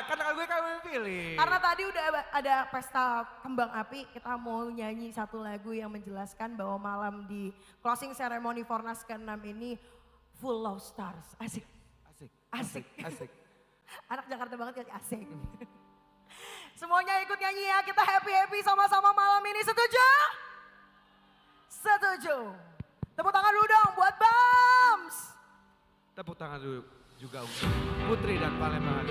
[SPEAKER 10] Karena gue kamu yang pilih.
[SPEAKER 9] Karena tadi udah ada pesta kembang api, kita mau nyanyi satu lagu yang menjelaskan bahwa malam di closing ceremony Fornas ke-6 ini full of stars. Asik. Asik. Anak Jakarta banget ya, asik. Semuanya ikut nyanyi ya, kita happy-happy sama-sama malam ini, setuju? Setuju. Tepuk tangan dulu dong buat Bams.
[SPEAKER 10] Tepuk tangan dulu juga untuk Putri dan Palembang.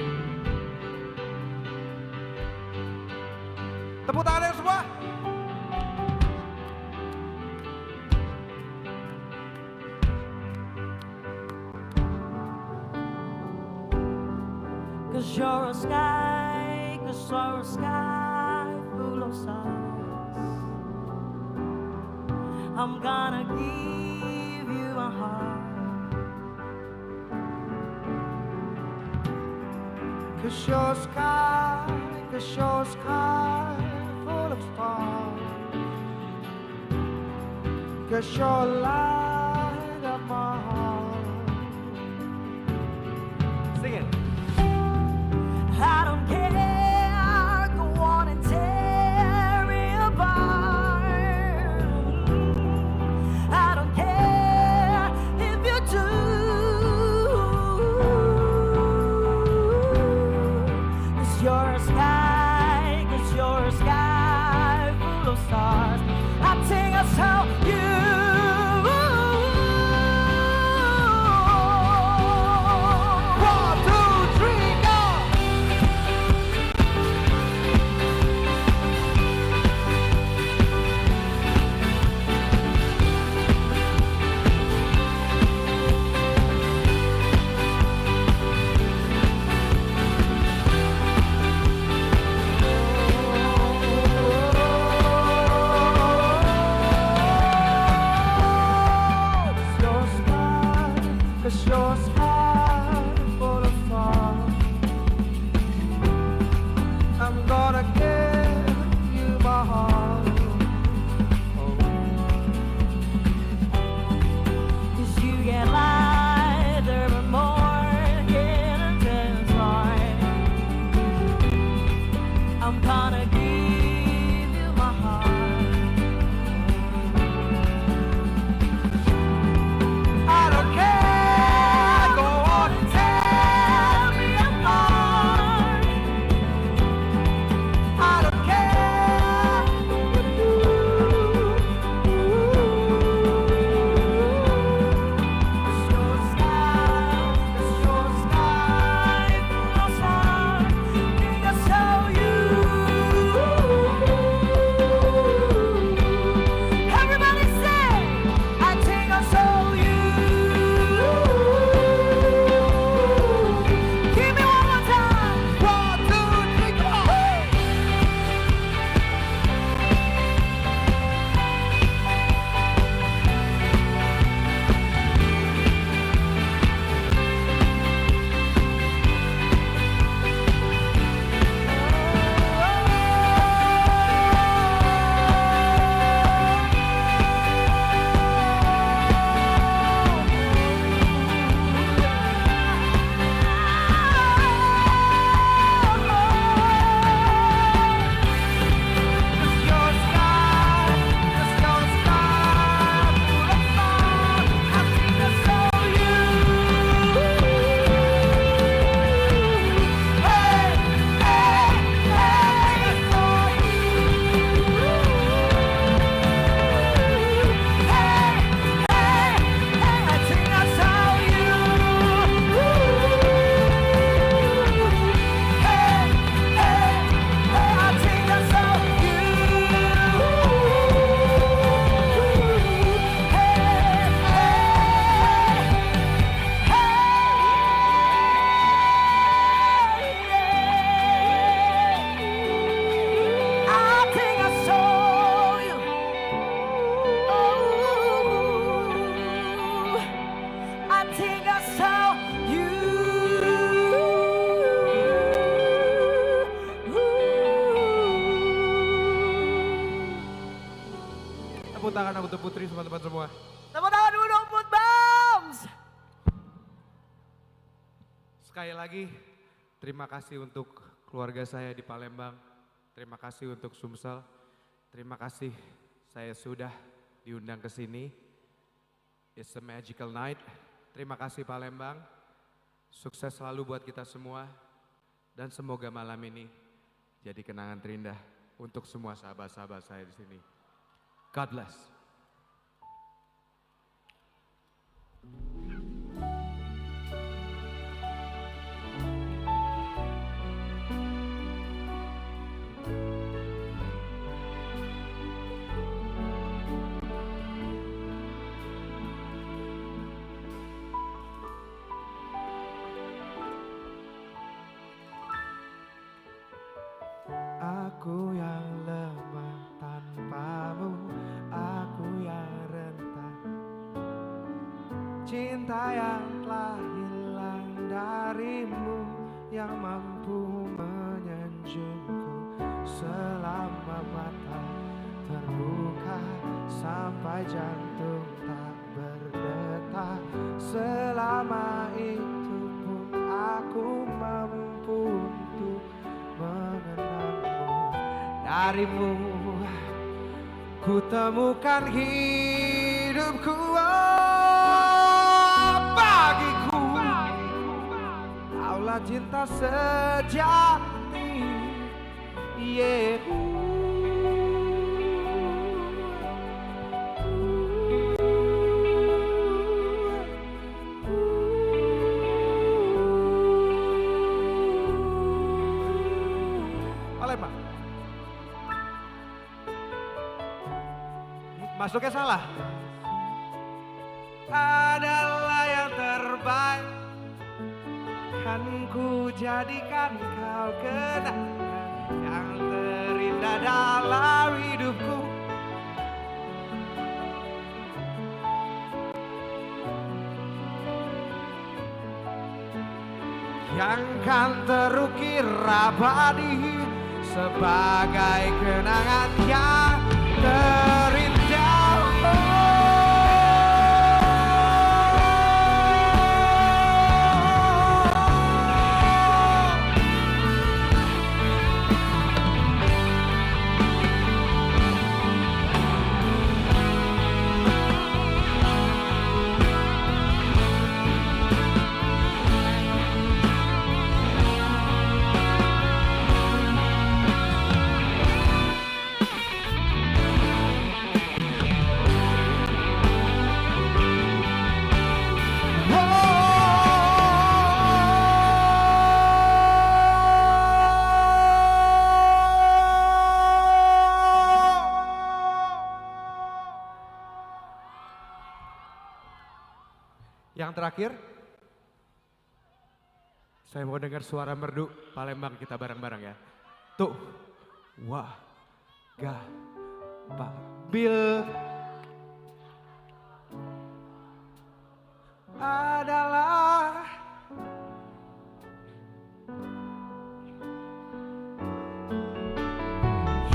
[SPEAKER 10] Tepuk tangan yang semua.
[SPEAKER 8] Cause you're a sky full of stars. I'm gonna give you a heart.
[SPEAKER 10] Cause you're sky full of stars. Cause you're light of my heart. Sing it.
[SPEAKER 8] I don't care, go on and tear me apart. I don't care if you do.
[SPEAKER 10] your sky full of stars. I'm gonna give you my heart. Oh.
[SPEAKER 9] 'Cause you get lighter and more get intense heart. I'm gonna give you my heart.
[SPEAKER 10] I don't care, go on and tear me apart. I don't care. It's your sky full of stars. Think I saw you. Everybody say, I think I saw you. Give me one more time. 1, 2, 3, go. Tepuk tangan untuk Putri teman-teman semua.
[SPEAKER 8] Tepuk tangan dulu dong Put Bams.
[SPEAKER 10] Sekali lagi terima kasih untuk keluarga saya di Palembang. Terima kasih untuk Sumsel. Terima kasih saya sudah diundang ke sini. It's a magical night. Terima kasih Palembang. Sukses selalu buat kita semua. Dan semoga malam ini jadi kenangan terindah untuk semua sahabat-sahabat saya di sini. God bless. Aku yang lemah tanpamu, aku yang rentan. Cinta yang telah hilang darimu, yang mampu menyanjungku selama mata terbuka sampai jantung tak berdetak. Selama itu pun aku mampu untuk mengenangmu. Darimu ku temukan hidupku, oh, bagiku kaulah cinta sejati, yeah. Palembang. Masuknya salah. Adalah yang terbaik, kan ku jadikan kau kenangan yang terindah dalam hidupku. yang kan terukir abadi sebagai kenangan yang terindah. Yang terakhir, saya mau dengar suara merdu Palembang kita bareng-bareng ya. Tuh, wah, ga, pak, bil adalah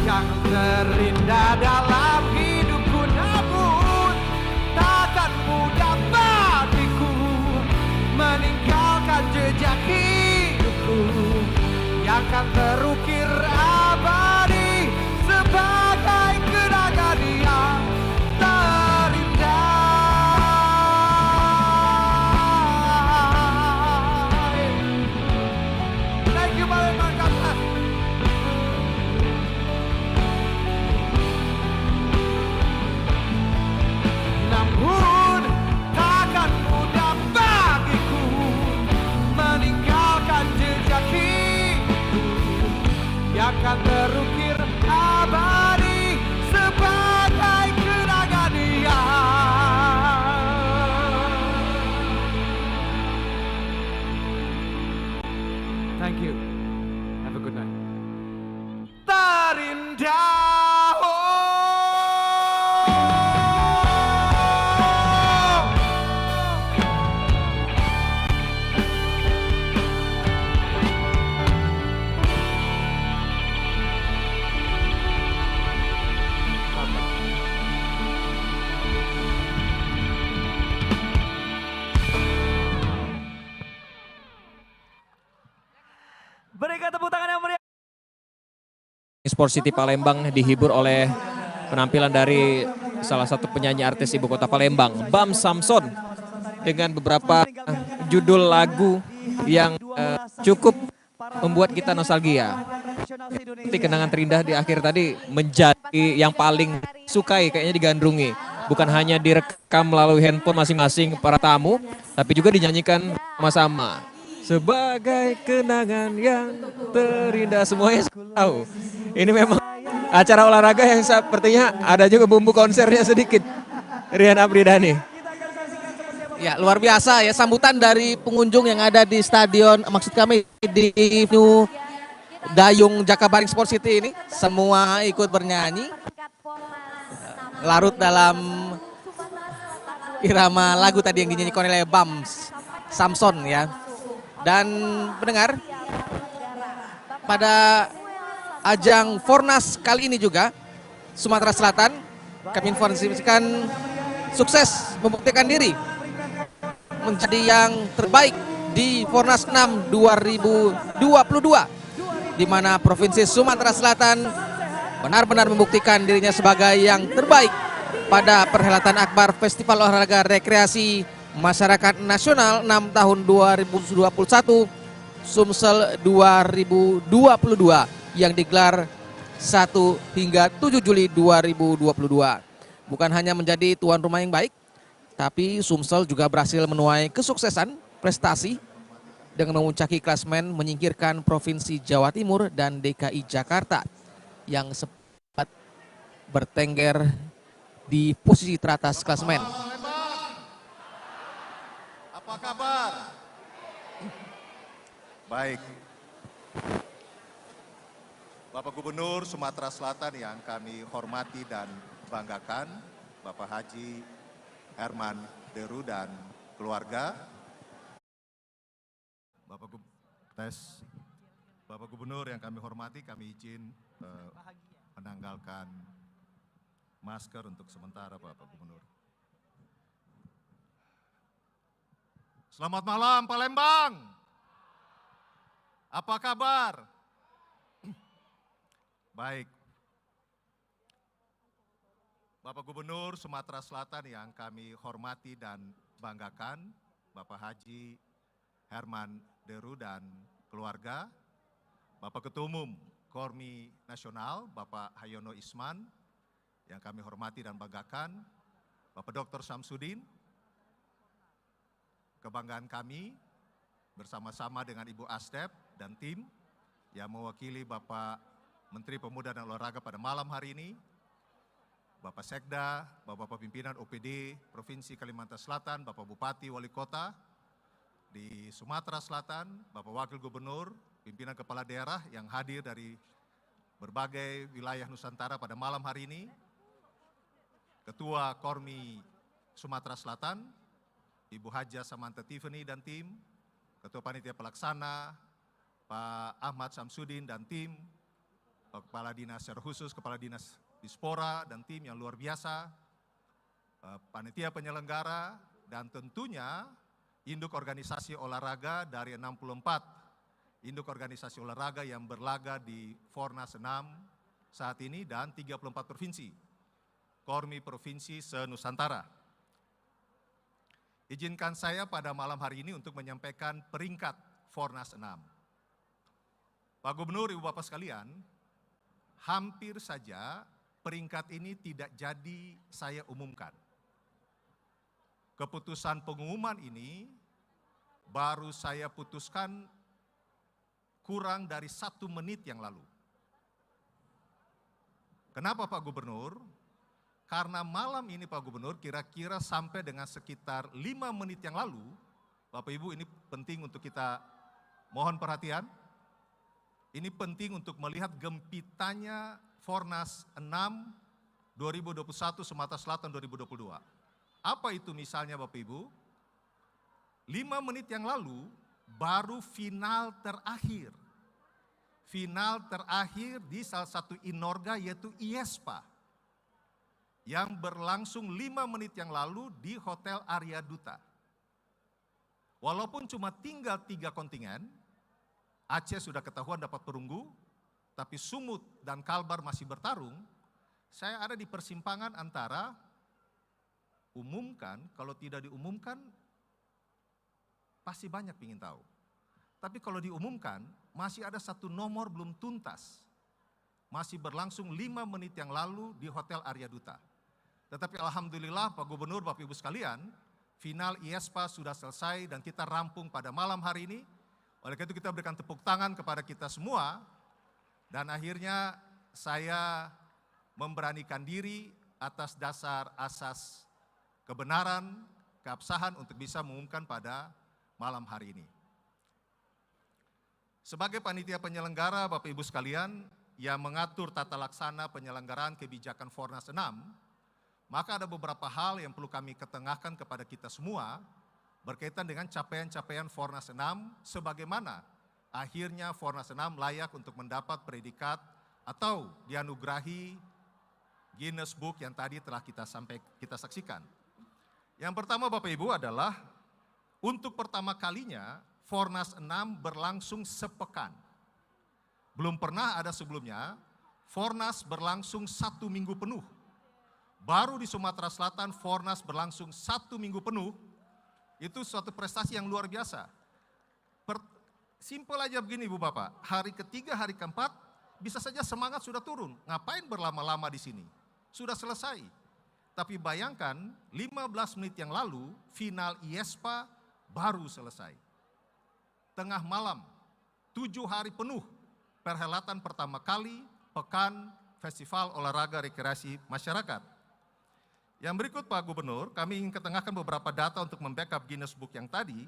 [SPEAKER 10] yang terindah dalam hidupku, namun takkan mudah bagiku meninggalkan jejak hidupku yang akan terukir abadi sebagai kenangan yang terindah. Thank you Palembang, Kapten. Namun takkan mudah bagiku meninggalkan jejak hidupku yang akan terukir abadi sebagai kenangan Thank you. Have a good night. Terindah.
[SPEAKER 4] Berikan tepuk tangan yang meriah.
[SPEAKER 1] Sport City Palembang dihibur oleh penampilan dari salah satu penyanyi artis ibu kota Palembang, Bam Samson, dengan beberapa judul lagu yang cukup membuat kita nostalgia. Seperti kenangan terindah di akhir tadi menjadi yang paling sukai kayaknya digandrungi. Bukan hanya direkam melalui handphone masing-masing para tamu, tapi juga dinyanyikan sama-sama. Sebagai kenangan yang terindah, semuanya tahu. Ini memang acara olahraga yang sepertinya ada juga bumbu konsernya sedikit. Rian Apridani.
[SPEAKER 2] Ya, luar biasa ya sambutan dari pengunjung yang ada di stadion, maksud kami di New Dayung Jakabaring Sport City ini. Semua ikut bernyanyi, larut dalam irama lagu tadi yang dinyanyikan oleh Bam Samson ya. Dan pendengar, pada ajang Fornas kali ini juga Sumatera Selatan kami informasikan sukses membuktikan diri menjadi yang terbaik di Fornas 6 2022, di mana Provinsi Sumatera Selatan benar-benar membuktikan dirinya sebagai yang terbaik pada perhelatan akbar Festival Olahraga Rekreasi Masyarakat Nasional 6 tahun 2021 Sumsel 2022 yang digelar 1 hingga 7 Juli 2022. Bukan hanya menjadi tuan rumah yang baik, tapi Sumsel juga berhasil menuai kesuksesan prestasi dengan memuncaki klasmen menyingkirkan Provinsi Jawa Timur dan DKI Jakarta yang sempat bertengger di posisi teratas klasmen.
[SPEAKER 11] Apa kabar? Baik. Bapak Gubernur Sumatera Selatan yang kami hormati dan banggakan, Bapak Haji Herman Deru dan keluarga. Tes. Bapak Gubernur yang kami hormati, kami izin menanggalkan masker untuk sementara Bapak Gubernur. Selamat malam Palembang. Apa kabar? Baik. Bapak Gubernur Sumatera Selatan yang kami hormati dan banggakan, Bapak Haji Herman Deru dan keluarga, Bapak Ketua Umum Kormi Nasional, Bapak Hayono Isman, yang kami hormati dan banggakan, Bapak Dr. Samsudin, kebanggaan kami bersama-sama dengan Ibu Asdep dan tim yang mewakili Bapak Menteri Pemuda dan Olahraga pada malam hari ini, Bapak Sekda, Bapak Pimpinan OPD Provinsi Kalimantan Selatan, Bapak Bupati, Wali Kota di Sumatera Selatan, Bapak Wakil Gubernur, pimpinan kepala daerah yang hadir dari berbagai wilayah Nusantara pada malam hari ini, Ketua Kormi Sumatera Selatan, Ibu Haja Samantha Tiffany dan tim, Ketua Panitia Pelaksana, Pak Ahmad Samsudin dan tim, Pak Kepala Dinas secara khusus, Kepala Dinas Dispora dan tim yang luar biasa, panitia penyelenggara, dan tentunya induk organisasi olahraga dari 64 induk organisasi olahraga yang berlaga di Fornas 6 saat ini dan 34 provinsi, Kormi Provinsi se-Nusantara. Izinkan saya pada malam hari ini untuk menyampaikan peringkat Fornas 6. Pak Gubernur, Ibu Bapak sekalian, hampir saja peringkat ini tidak jadi saya umumkan. Keputusan pengumuman ini baru saya putuskan kurang dari 1 menit yang lalu. Kenapa Pak Gubernur? Karena malam ini Pak Gubernur kira-kira sampai dengan sekitar 5 menit yang lalu, Bapak Ibu ini penting untuk kita mohon perhatian. Ini penting untuk melihat gempitannya Fornas 6 2021 Sumatera Selatan 2022. Apa itu misalnya Bapak Ibu? 5 menit yang lalu baru final terakhir. Final terakhir di salah satu inorga yaitu IESPA. Yang berlangsung 5 menit yang lalu di Hotel Arya Duta. Walaupun cuma tinggal 3 kontingen, Aceh sudah ketahuan dapat perunggu, tapi Sumut dan Kalbar masih bertarung. Saya ada di persimpangan antara umumkan, kalau tidak diumumkan pasti banyak ingin tahu. Tapi kalau diumumkan masih ada 1 nomor belum tuntas. Masih berlangsung 5 menit yang lalu di Hotel Arya Duta. Tetapi alhamdulillah Pak Gubernur, Bapak Ibu sekalian, final IESPA sudah selesai dan kita rampung pada malam hari ini. Oleh karena itu kita berikan tepuk tangan kepada kita semua. Dan akhirnya saya memberanikan diri atas dasar asas kebenaran, keabsahan untuk bisa mengumumkan pada malam hari ini. Sebagai panitia penyelenggara Bapak Ibu sekalian yang mengatur tata laksana penyelenggaraan kebijakan Fornas 6, maka ada beberapa hal yang perlu kami ketengahkan kepada kita semua berkaitan dengan capaian-capaian Fornas 6 sebagaimana akhirnya Fornas 6 layak untuk mendapat predikat atau dianugerahi Guinness Book yang tadi telah kita saksikan. Yang pertama Bapak Ibu adalah untuk pertama kalinya Fornas 6 berlangsung sepekan. Belum pernah ada sebelumnya Fornas berlangsung 1 minggu penuh. Baru di Sumatera Selatan Fornas berlangsung 1 minggu penuh. Itu suatu prestasi yang luar biasa. Simpel aja begini Ibu Bapak, hari ketiga, hari keempat, bisa saja semangat sudah turun. Ngapain berlama-lama di sini? Sudah selesai. Tapi bayangkan 15 menit yang lalu, final IESPA baru selesai. Tengah malam, 7 hari penuh, perhelatan pertama kali, Pekan Festival Olahraga Rekreasi Masyarakat. Yang berikut Pak Gubernur, kami ingin ketengahkan beberapa data untuk membackup Guinness Book yang tadi,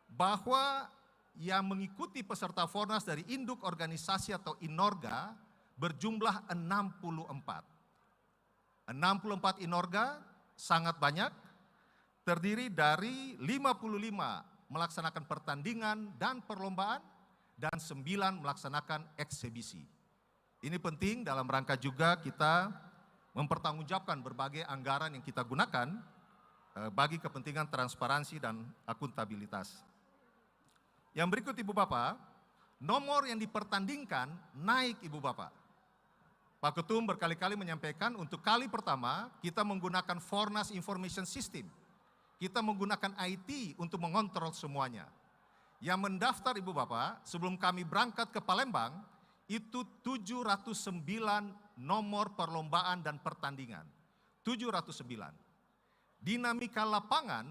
[SPEAKER 11] bahwa yang mengikuti peserta Fornas dari induk organisasi atau inorga berjumlah 64. 64 inorga sangat banyak, terdiri dari 55 melaksanakan pertandingan dan perlombaan, dan 9 melaksanakan eksibisi. Ini penting dalam rangka juga kita mempertanggungjawabkan berbagai anggaran yang kita gunakan bagi kepentingan transparansi dan akuntabilitas. Yang berikut Ibu Bapak, nomor yang dipertandingkan naik Ibu Bapak. Pak Ketum berkali-kali menyampaikan untuk kali pertama kita menggunakan Fornas Information System. Kita menggunakan IT untuk mengontrol semuanya. Yang mendaftar Ibu Bapak sebelum kami berangkat ke Palembang itu 709 nomor perlombaan dan pertandingan. 709. Dinamika lapangan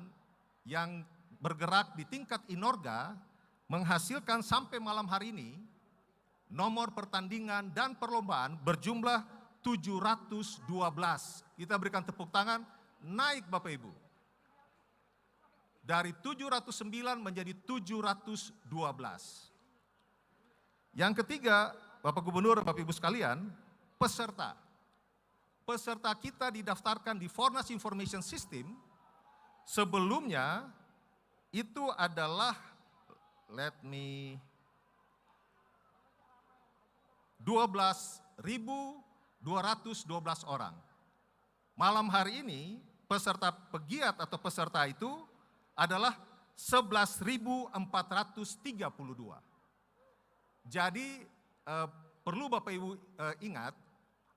[SPEAKER 11] yang bergerak di tingkat Inorga menghasilkan sampai malam hari ini nomor pertandingan dan perlombaan berjumlah 712. Kita berikan tepuk tangan, naik Bapak Ibu. Dari 709 menjadi 712. Yang ketiga, Bapak Gubernur, Bapak Ibu sekalian, peserta. Peserta kita didaftarkan di Fornas Information System. Sebelumnya itu adalah 12.212 orang. Malam hari ini peserta pegiat atau peserta itu adalah 11.432. Jadi perlu Bapak Ibu ingat,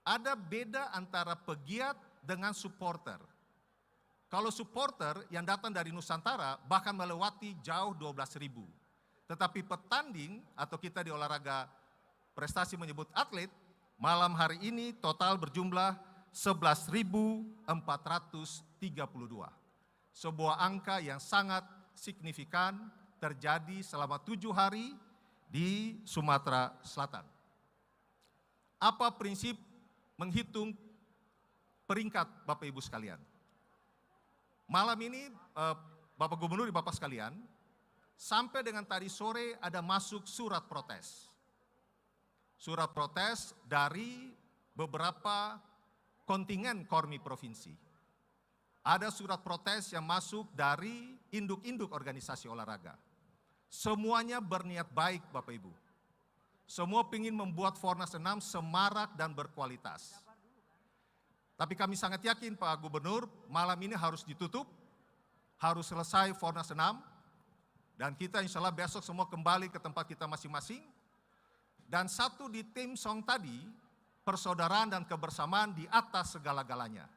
[SPEAKER 11] ada beda antara pegiat dengan supporter. Kalau supporter yang datang dari Nusantara bahkan melewati jauh 12.000. Tetapi petanding atau kita di olahraga prestasi menyebut atlet, malam hari ini total berjumlah 11.432. Sebuah angka yang sangat signifikan terjadi selama 7 hari di Sumatera Selatan. Apa prinsip menghitung peringkat Bapak Ibu sekalian? Malam ini Bapak Gubernur, Bapak sekalian, sampai dengan tadi sore ada masuk surat protes. Surat protes dari beberapa kontingen Kormi Provinsi. Ada surat protes yang masuk dari induk-induk organisasi olahraga. Semuanya berniat baik Bapak Ibu. Semua ingin membuat Fornas 6 semarak dan berkualitas. Tapi kami sangat yakin Pak Gubernur, malam ini harus ditutup, harus selesai Fornas 6, dan kita insya Allah besok semua kembali ke tempat kita masing-masing. Dan satu di tim song tadi, persaudaraan dan kebersamaan di atas segala-galanya.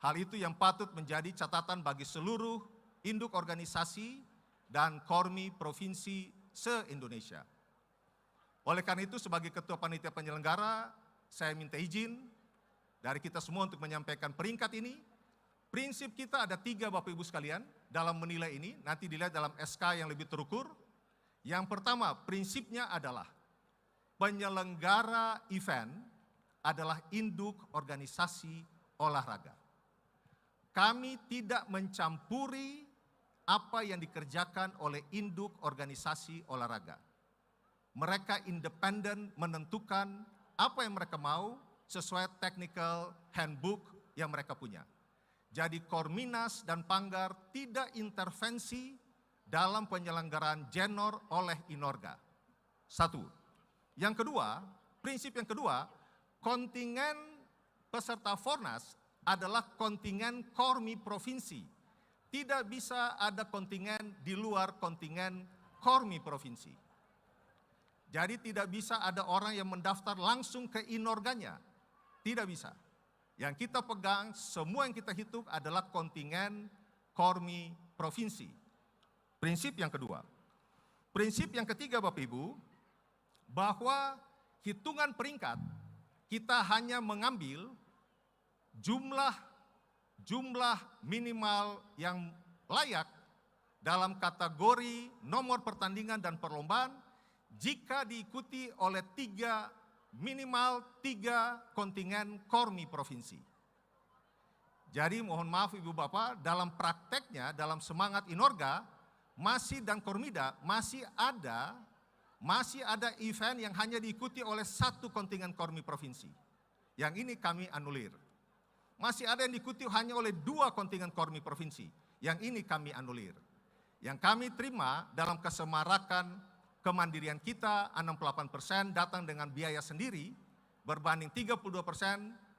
[SPEAKER 11] Hal itu yang patut menjadi catatan bagi seluruh induk organisasi dan Kormi Provinsi se-Indonesia. Oleh karena itu sebagai Ketua Panitia Penyelenggara, saya minta izin dari kita semua untuk menyampaikan peringkat ini. Prinsip kita ada 3 Bapak Ibu sekalian dalam menilai ini, nanti dilihat dalam SK yang lebih terukur. Yang pertama, prinsipnya adalah penyelenggara event adalah induk organisasi olahraga. Kami tidak mencampuri apa yang dikerjakan oleh induk organisasi olahraga. Mereka independen menentukan apa yang mereka mau sesuai technical handbook yang mereka punya. Jadi Korminas dan Panggar tidak intervensi dalam penyelenggaraan Jenor oleh Inorga. 1. Yang kedua, prinsip yang kedua, kontingen peserta Fornas adalah kontingen Kormi Provinsi. Tidak bisa ada kontingen di luar kontingen Kormi Provinsi. Jadi tidak bisa ada orang yang mendaftar langsung ke Inorganya. Tidak bisa. Yang kita pegang, semua yang kita hitung adalah kontingen Kormi Provinsi. Prinsip yang kedua. Prinsip yang ketiga Bapak Ibu, bahwa hitungan peringkat kita hanya mengambil jumlah minimal yang layak dalam kategori nomor pertandingan dan perlombaan jika diikuti oleh minimal 3 kontingen Kormi Provinsi. Jadi mohon maaf Ibu Bapak, dalam prakteknya, dalam semangat Inorga, dan Kormida masih ada event yang hanya diikuti oleh 1 kontingen Kormi Provinsi. Yang ini kami anulir. Masih ada yang diikuti hanya oleh 2 kontingen Kormi Provinsi. Yang ini kami anulir. yang kami terima dalam kesemarakan kemandirian kita 68% datang dengan biaya sendiri berbanding 32%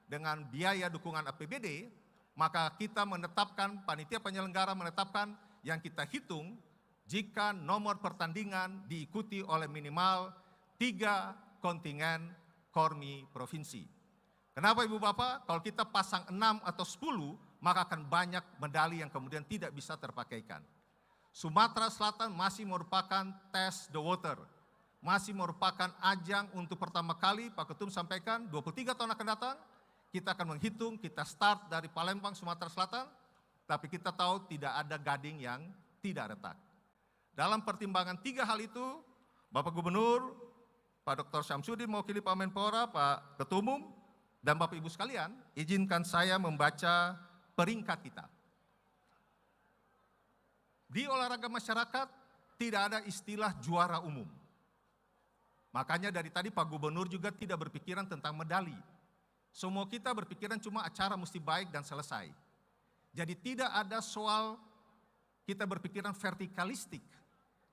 [SPEAKER 11] dengan biaya dukungan APBD, maka kita menetapkan, panitia penyelenggara menetapkan yang kita hitung jika nomor pertandingan diikuti oleh minimal 3 kontingen KORMI provinsi. Kenapa Ibu Bapak? Kalau kita pasang 6 atau 10, maka akan banyak medali yang kemudian tidak bisa terpakaikan. Sumatera Selatan masih merupakan test the water, masih merupakan ajang untuk pertama kali, Pak Ketum sampaikan 23 tahun akan datang, kita akan menghitung, kita start dari Palembang, Sumatera Selatan, tapi kita tahu tidak ada gading yang tidak retak. Dalam pertimbangan 3 hal itu, Bapak Gubernur, Pak Dr. Syamsuddin mewakili Pak Menpora, Pak Ketua Umum, dan Bapak Ibu sekalian, izinkan saya membaca peringkat kita. Di olahraga masyarakat tidak ada istilah juara umum. Makanya dari tadi Pak Gubernur juga tidak berpikiran tentang medali. Semua kita berpikiran cuma acara mesti baik dan selesai. Jadi tidak ada soal kita berpikiran vertikalistik.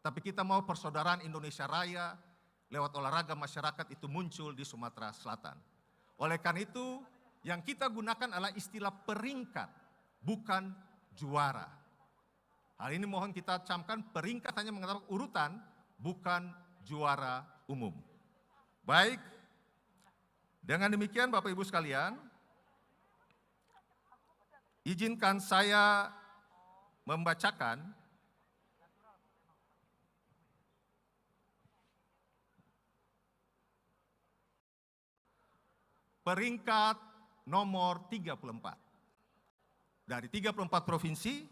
[SPEAKER 11] Tapi kita mau persaudaraan Indonesia Raya lewat olahraga masyarakat itu muncul di Sumatera Selatan. Oleh karena itu yang kita gunakan adalah istilah peringkat, bukan juara. Hal ini mohon kita camkan, peringkat hanya mengatakan urutan, bukan juara umum. Baik, dengan demikian Bapak Ibu sekalian, izinkan saya membacakan peringkat nomor 34. Dari 34 provinsi,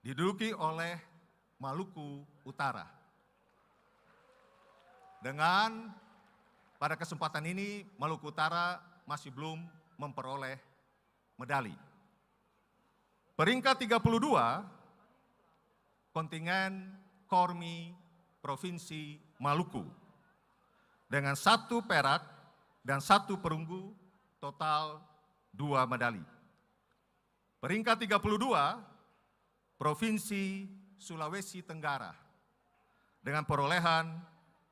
[SPEAKER 11] diduduki oleh Maluku Utara. Dengan pada kesempatan ini Maluku Utara masih belum memperoleh medali. Peringkat 32, kontingen KORMI Provinsi Maluku. Dengan 1 perak dan 1 perunggu, total 2 medali. Peringkat 32, Provinsi Sulawesi Tenggara, dengan perolehan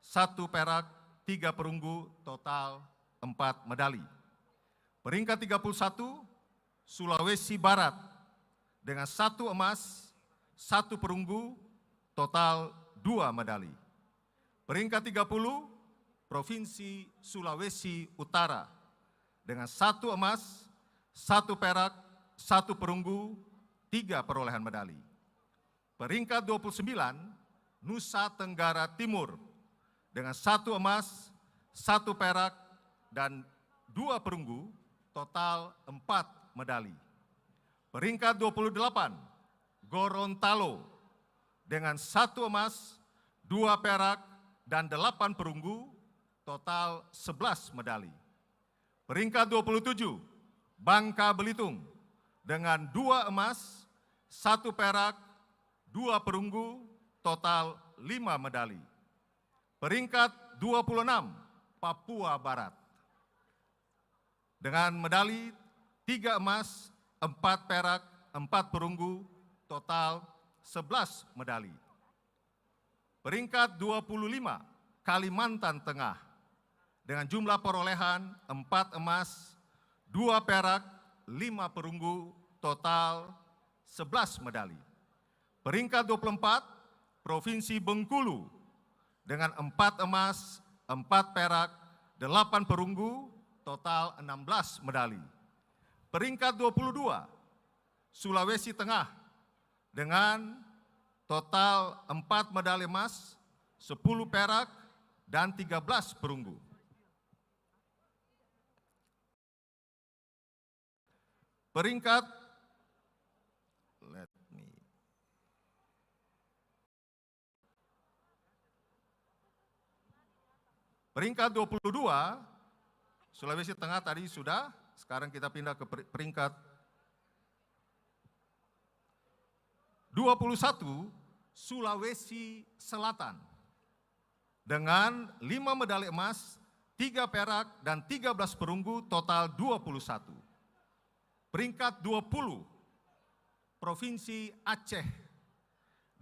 [SPEAKER 11] 1 perak, 3 perunggu, total 4 medali. Peringkat 31, Sulawesi Barat, dengan 1 emas, 1 perunggu, total 2 medali. Peringkat 30, Provinsi Sulawesi Utara, dengan 1 emas, 1 perak, 1 perunggu, 3 perolehan medali. Peringkat 29, Nusa Tenggara Timur, dengan 1 emas, 1 perak, dan 2 perunggu, total 4 medali. Peringkat 28, Gorontalo, dengan 1 emas, 2 perak, dan 8 perunggu, total 11 medali. Peringkat 27, Bangka Belitung, dengan 2 emas, 1 perak, 2 perunggu, total 5 medali. Peringkat 26, Papua Barat, dengan medali 3 emas, 4 perak, 4 perunggu, total 11 medali. Peringkat 25, Kalimantan Tengah, dengan jumlah perolehan 4 emas, 2 perak, 5 perunggu, total 11 medali. Peringkat 24, Provinsi Bengkulu, dengan 4 emas, 4 perak, 8 perunggu, total 16 medali. Peringkat 22, Sulawesi Tengah, dengan total 4 medali emas, 10 perak, dan 13 perunggu. Peringkat 22, Sulawesi Tengah tadi sudah, sekarang kita pindah ke peringkat 21, Sulawesi Selatan, dengan 5 medali emas, 3 perak, dan 13 perunggu, total 21. Peringkat 20, Provinsi Aceh,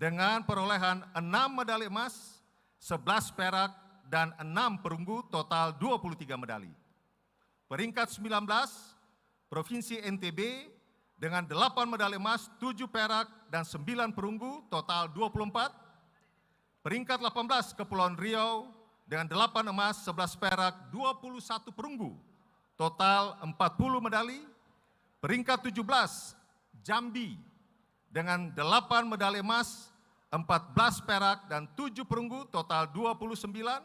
[SPEAKER 11] dengan perolehan 6 medali emas, 11 perak, dan 6 perunggu, total 23 medali. Peringkat 19, Provinsi NTB dengan 8 medali emas, 7 perak, dan 9 perunggu, total 24. Peringkat 18, Kepulauan Riau dengan 8 emas, 11 perak, 21 perunggu, total 40 medali. Peringkat 17, Jambi dengan 8 medali emas, 14 perak, dan 7 perunggu, total 29.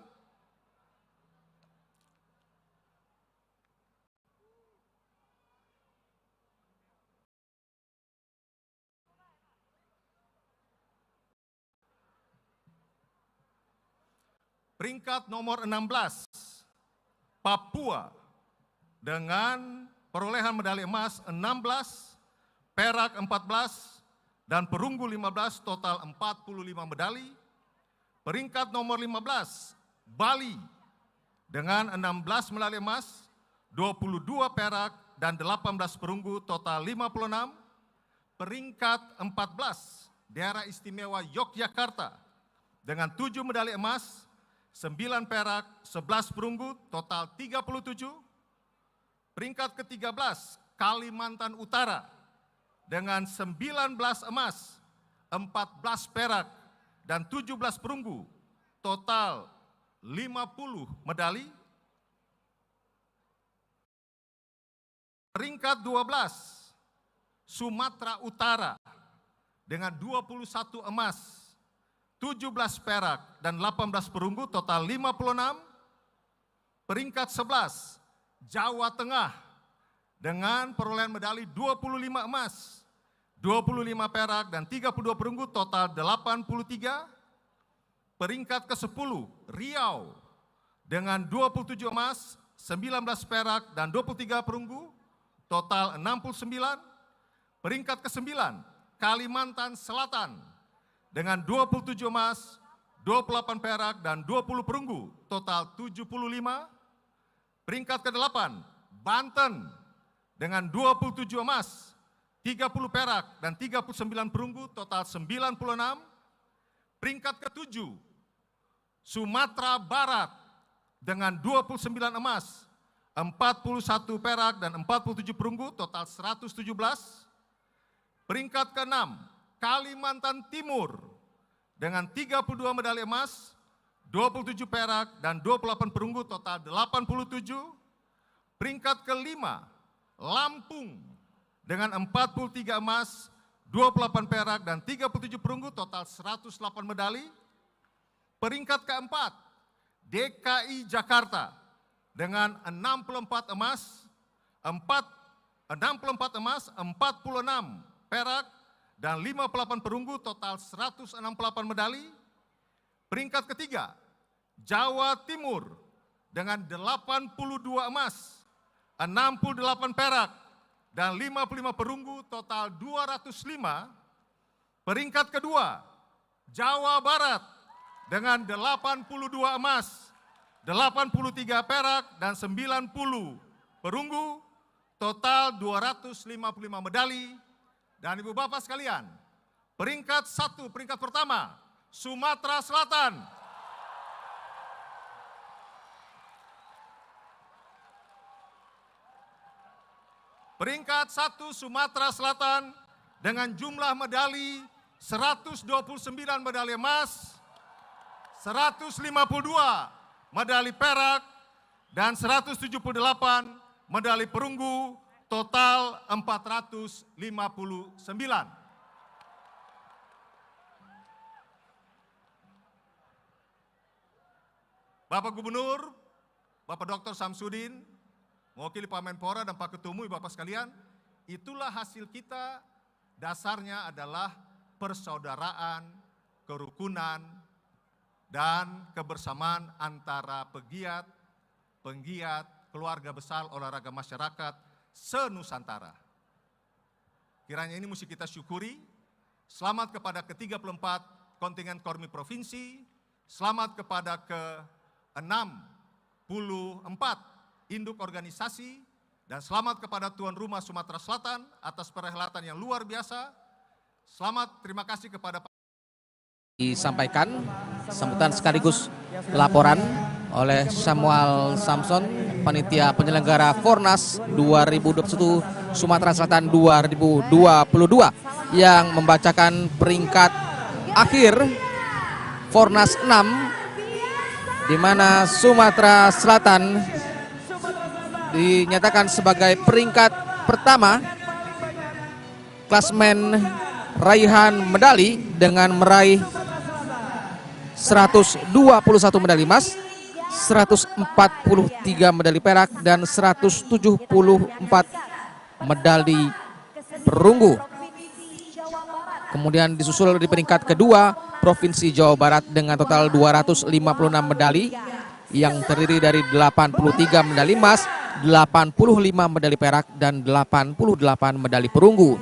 [SPEAKER 11] Peringkat nomor 16, Papua dengan perolehan medali emas 16, perak 14, dan perunggu 15, total 45 medali. Peringkat nomor 15, Bali dengan 16 medali emas, 22 perak, dan 18 perunggu, total 56. Peringkat 14, Daerah Istimewa Yogyakarta dengan 7 medali emas, 9 perak, 11 perunggu, total 37. Peringkat ke-13, Kalimantan Utara dengan 19 emas, 14 perak, dan 17 perunggu, total 50 medali. Peringkat 12, Sumatera Utara dengan 21 emas, 17 perak, dan 18 perunggu, total 56. Peringkat 11, Jawa Tengah dengan perolehan medali 25 emas, 25 perak, dan 32 perunggu, total 83. Peringkat ke-10, Riau dengan 27 emas, 19 perak, dan 23 perunggu, total 69. Peringkat ke-9, Kalimantan Selatan dengan 27 emas, 28 perak, dan 20 perunggu, total 75. Peringkat ke-8, Banten dengan 27 emas, 30 perak, dan 39 perunggu, total 96. Peringkat ke-7, Sumatera Barat dengan 29 emas, 41 perak, dan 47 perunggu, total 117. Peringkat ke-6, Kalimantan Timur dengan 32 medali emas, 27 perak, dan 28 perunggu, total 87. Peringkat ke-5, Lampung dengan 43 emas, 28 perak, dan 37 perunggu, total 108 medali. Peringkat ke-4, DKI Jakarta dengan 64 emas, 64 emas, 46 perak, dan 58 perunggu, total 168 medali. Peringkat ketiga, Jawa Timur dengan 82 emas, 68 perak, dan 55 perunggu, total 205. Peringkat kedua, Jawa Barat dengan 82 emas, 83 perak, dan 90 perunggu, total 255 medali. Dan Ibu Bapak sekalian, peringkat pertama, Sumatera Selatan. Peringkat 1 Sumatera Selatan dengan jumlah medali 129 medali emas, 152 medali perak, dan 178 medali perunggu, total 459. Bapak Gubernur, Bapak Dr. Samsudin, mewakili Pak Menpora dan Pak Ketumui, Bapak sekalian, itulah hasil kita. Dasarnya adalah persaudaraan, kerukunan, dan kebersamaan antara penggiat keluarga besar olahraga masyarakat se-Nusantara. Kiranya ini mesti kita syukuri. Selamat kepada ke-34 kontingen Kormi Provinsi, selamat kepada ke-64 induk organisasi, dan selamat kepada tuan rumah Sumatera Selatan atas perhelatan yang luar biasa. Selamat, terima kasih kepada
[SPEAKER 2] disampaikan sambutan sekaligus laporan oleh Samuel Samson, panitia penyelenggara Fornas 2021 Sumatera Selatan 2022 yang membacakan peringkat akhir Fornas 6, di mana Sumatera Selatan dinyatakan sebagai peringkat pertama klasmen raihan medali dengan meraih 121 medali emas, 143 medali perak, dan 174 medali perunggu. Kemudian disusul di peringkat kedua Provinsi Jawa Barat dengan total 256 medali yang terdiri dari 83 medali emas, 85 medali perak, dan 88 medali perunggu.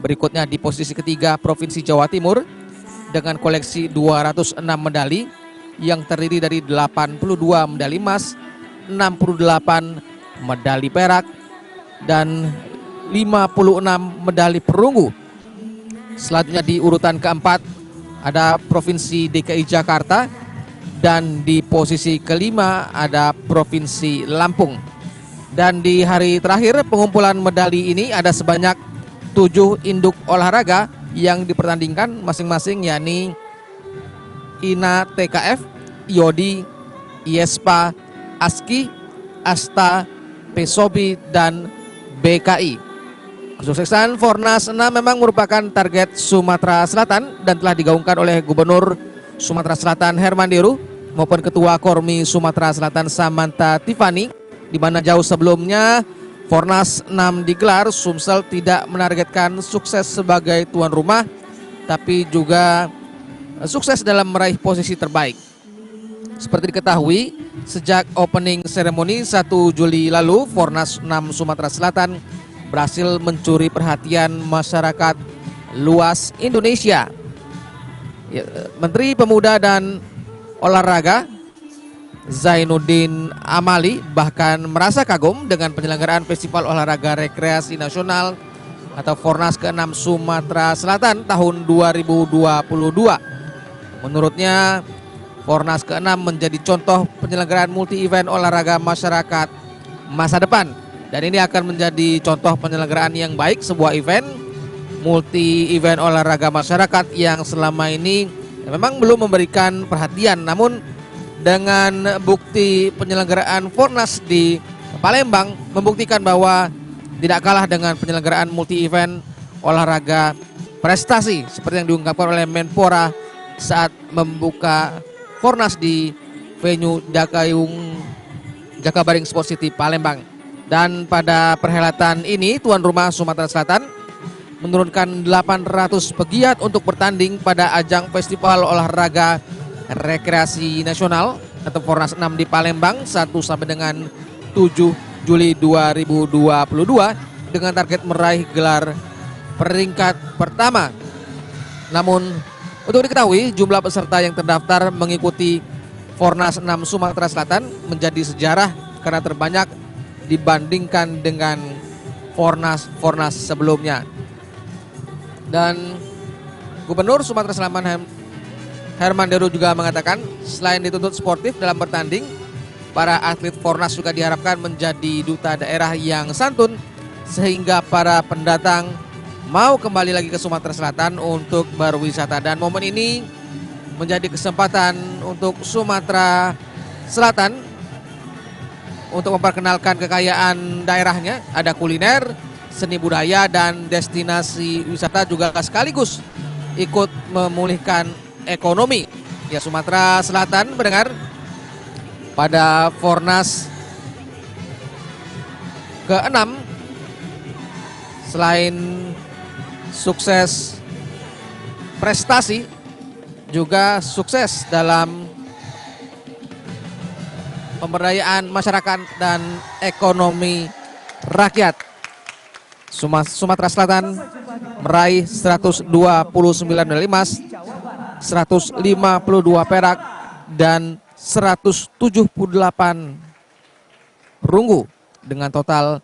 [SPEAKER 2] Berikutnya di posisi ketiga Provinsi Jawa Timur dengan koleksi 206 medali yang terdiri dari 82 medali emas, 68 medali perak, dan 56 medali perunggu. Selanjutnya di urutan keempat ada Provinsi DKI Jakarta, dan di posisi kelima ada Provinsi Lampung. Dan di hari terakhir pengumpulan medali ini ada sebanyak 7 induk olahraga yang dipertandingkan masing-masing, yakni INA TKF, IODI, IESPA, ASKI, ASTA, PESOBI, dan BKI. Kesuksesan Fornas 6 memang merupakan target Sumatera Selatan dan telah digaungkan oleh Gubernur Sumatera Selatan Herman Deru maupun Ketua Kormi Sumatera Selatan Samantha Tiffany, di mana jauh sebelumnya Fornas 6 digelar, Sumsel tidak menargetkan sukses sebagai tuan rumah, tapi juga sukses dalam meraih posisi terbaik. Seperti diketahui, sejak opening ceremony 1 Juli lalu, Fornas 6 Sumatera Selatan berhasil mencuri perhatian masyarakat luas Indonesia. Menteri Pemuda dan Olahraga Zainuddin Amali bahkan merasa kagum dengan penyelenggaraan Festival Olahraga Rekreasi Nasional atau Fornas ke-6 Sumatera Selatan tahun 2022. Menurutnya, Fornas ke-6 menjadi contoh penyelenggaraan multi-event olahraga masyarakat masa depan. Dan ini akan menjadi contoh penyelenggaraan yang baik, sebuah event multi-event olahraga masyarakat yang selama ini memang belum memberikan perhatian. Namun dengan bukti penyelenggaraan Fornas di Palembang membuktikan bahwa tidak kalah dengan penyelenggaraan multi-event olahraga prestasi seperti yang diungkapkan oleh Menpora saat membuka Fornas di venue Jakabaring Sport City Palembang. Dan pada perhelatan ini tuan rumah Sumatera Selatan menurunkan 800 pegiat untuk bertanding pada ajang Festival Olahraga Rekreasi Nasional atau Fornas 6 di Palembang 1 sampai dengan 7 Juli 2022 dengan target meraih gelar peringkat pertama. Namun untuk diketahui, jumlah peserta yang terdaftar mengikuti Fornas 6 Sumatera Selatan menjadi sejarah karena terbanyak dibandingkan dengan Fornas sebelumnya. Dan Gubernur Sumatera Selatan Herman Deru juga mengatakan selain dituntut sportif dalam bertanding, para atlet Fornas juga diharapkan menjadi duta daerah yang santun sehingga para pendatang mau kembali lagi ke Sumatera Selatan untuk berwisata. Dan momen ini menjadi kesempatan untuk Sumatera Selatan untuk memperkenalkan kekayaan daerahnya. Ada kuliner, seni budaya, dan destinasi wisata juga sekaligus ikut memulihkan ekonomi. Ya, Sumatera Selatan mendengar pada Fornas ke-6 selain sukses prestasi juga sukses dalam pemberdayaan masyarakat dan ekonomi rakyat. Sumatera Selatan meraih 129 medali emas, 152 perak, dan 178 perunggu dengan total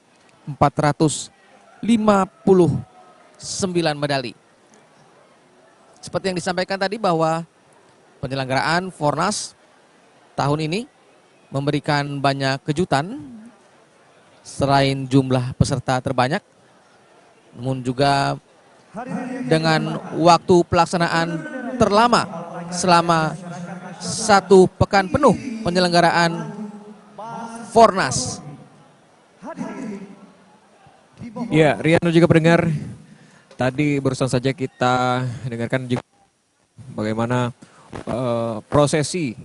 [SPEAKER 2] 459 medali. Seperti yang disampaikan tadi bahwa penyelenggaraan Fornas tahun ini memberikan banyak kejutan selain jumlah peserta terbanyak, namun juga dengan waktu pelaksanaan terlama selama 1 pekan penuh penyelenggaraan Fornas.
[SPEAKER 1] Ya, Rian dan juga pendengar, tadi barusan saja kita dengarkan juga bagaimana prosesi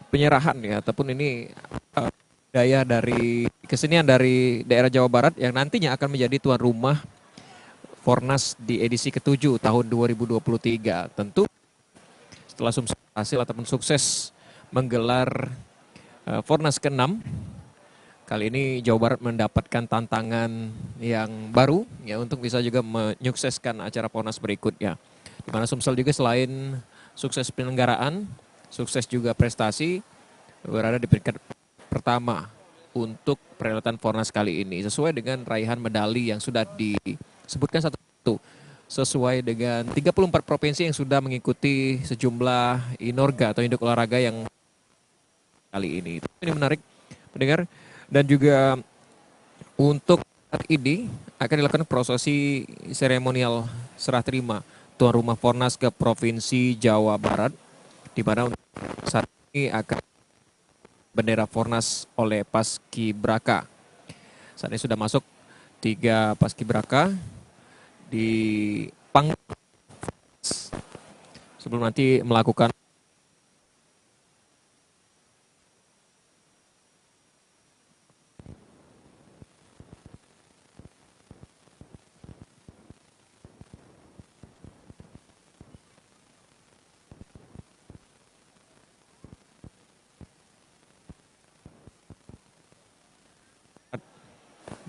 [SPEAKER 1] penyerahan ya, ataupun ini daya dari kesenian dari daerah Jawa Barat yang nantinya akan menjadi tuan rumah Fornas di edisi ke-7 tahun 2023. Tentu setelah hasil ataupun sukses menggelar Fornas ke-6, kali ini Jawa Barat mendapatkan tantangan yang baru ya untuk bisa juga menyukseskan acara Fornas berikutnya. Di mana Sumsel juga selain sukses penyelenggaraan, sukses juga prestasi, berada di peringkat pertama untuk perhelatan Fornas kali ini sesuai dengan raihan medali yang sudah disebutkan satu-satu, sesuai dengan 34 provinsi yang sudah mengikuti sejumlah inorga atau induk olahraga yang kali ini. Ini menarik pendengar, dan juga untuk saat ini akan dilakukan prosesi seremonial serah terima tuan rumah Fornas ke Provinsi Jawa Barat, di mana saat ini akan bendera Fornas oleh Paskibraka. Saat ini sudah masuk 3 Paskibraka di panggung sebelum nanti melakukan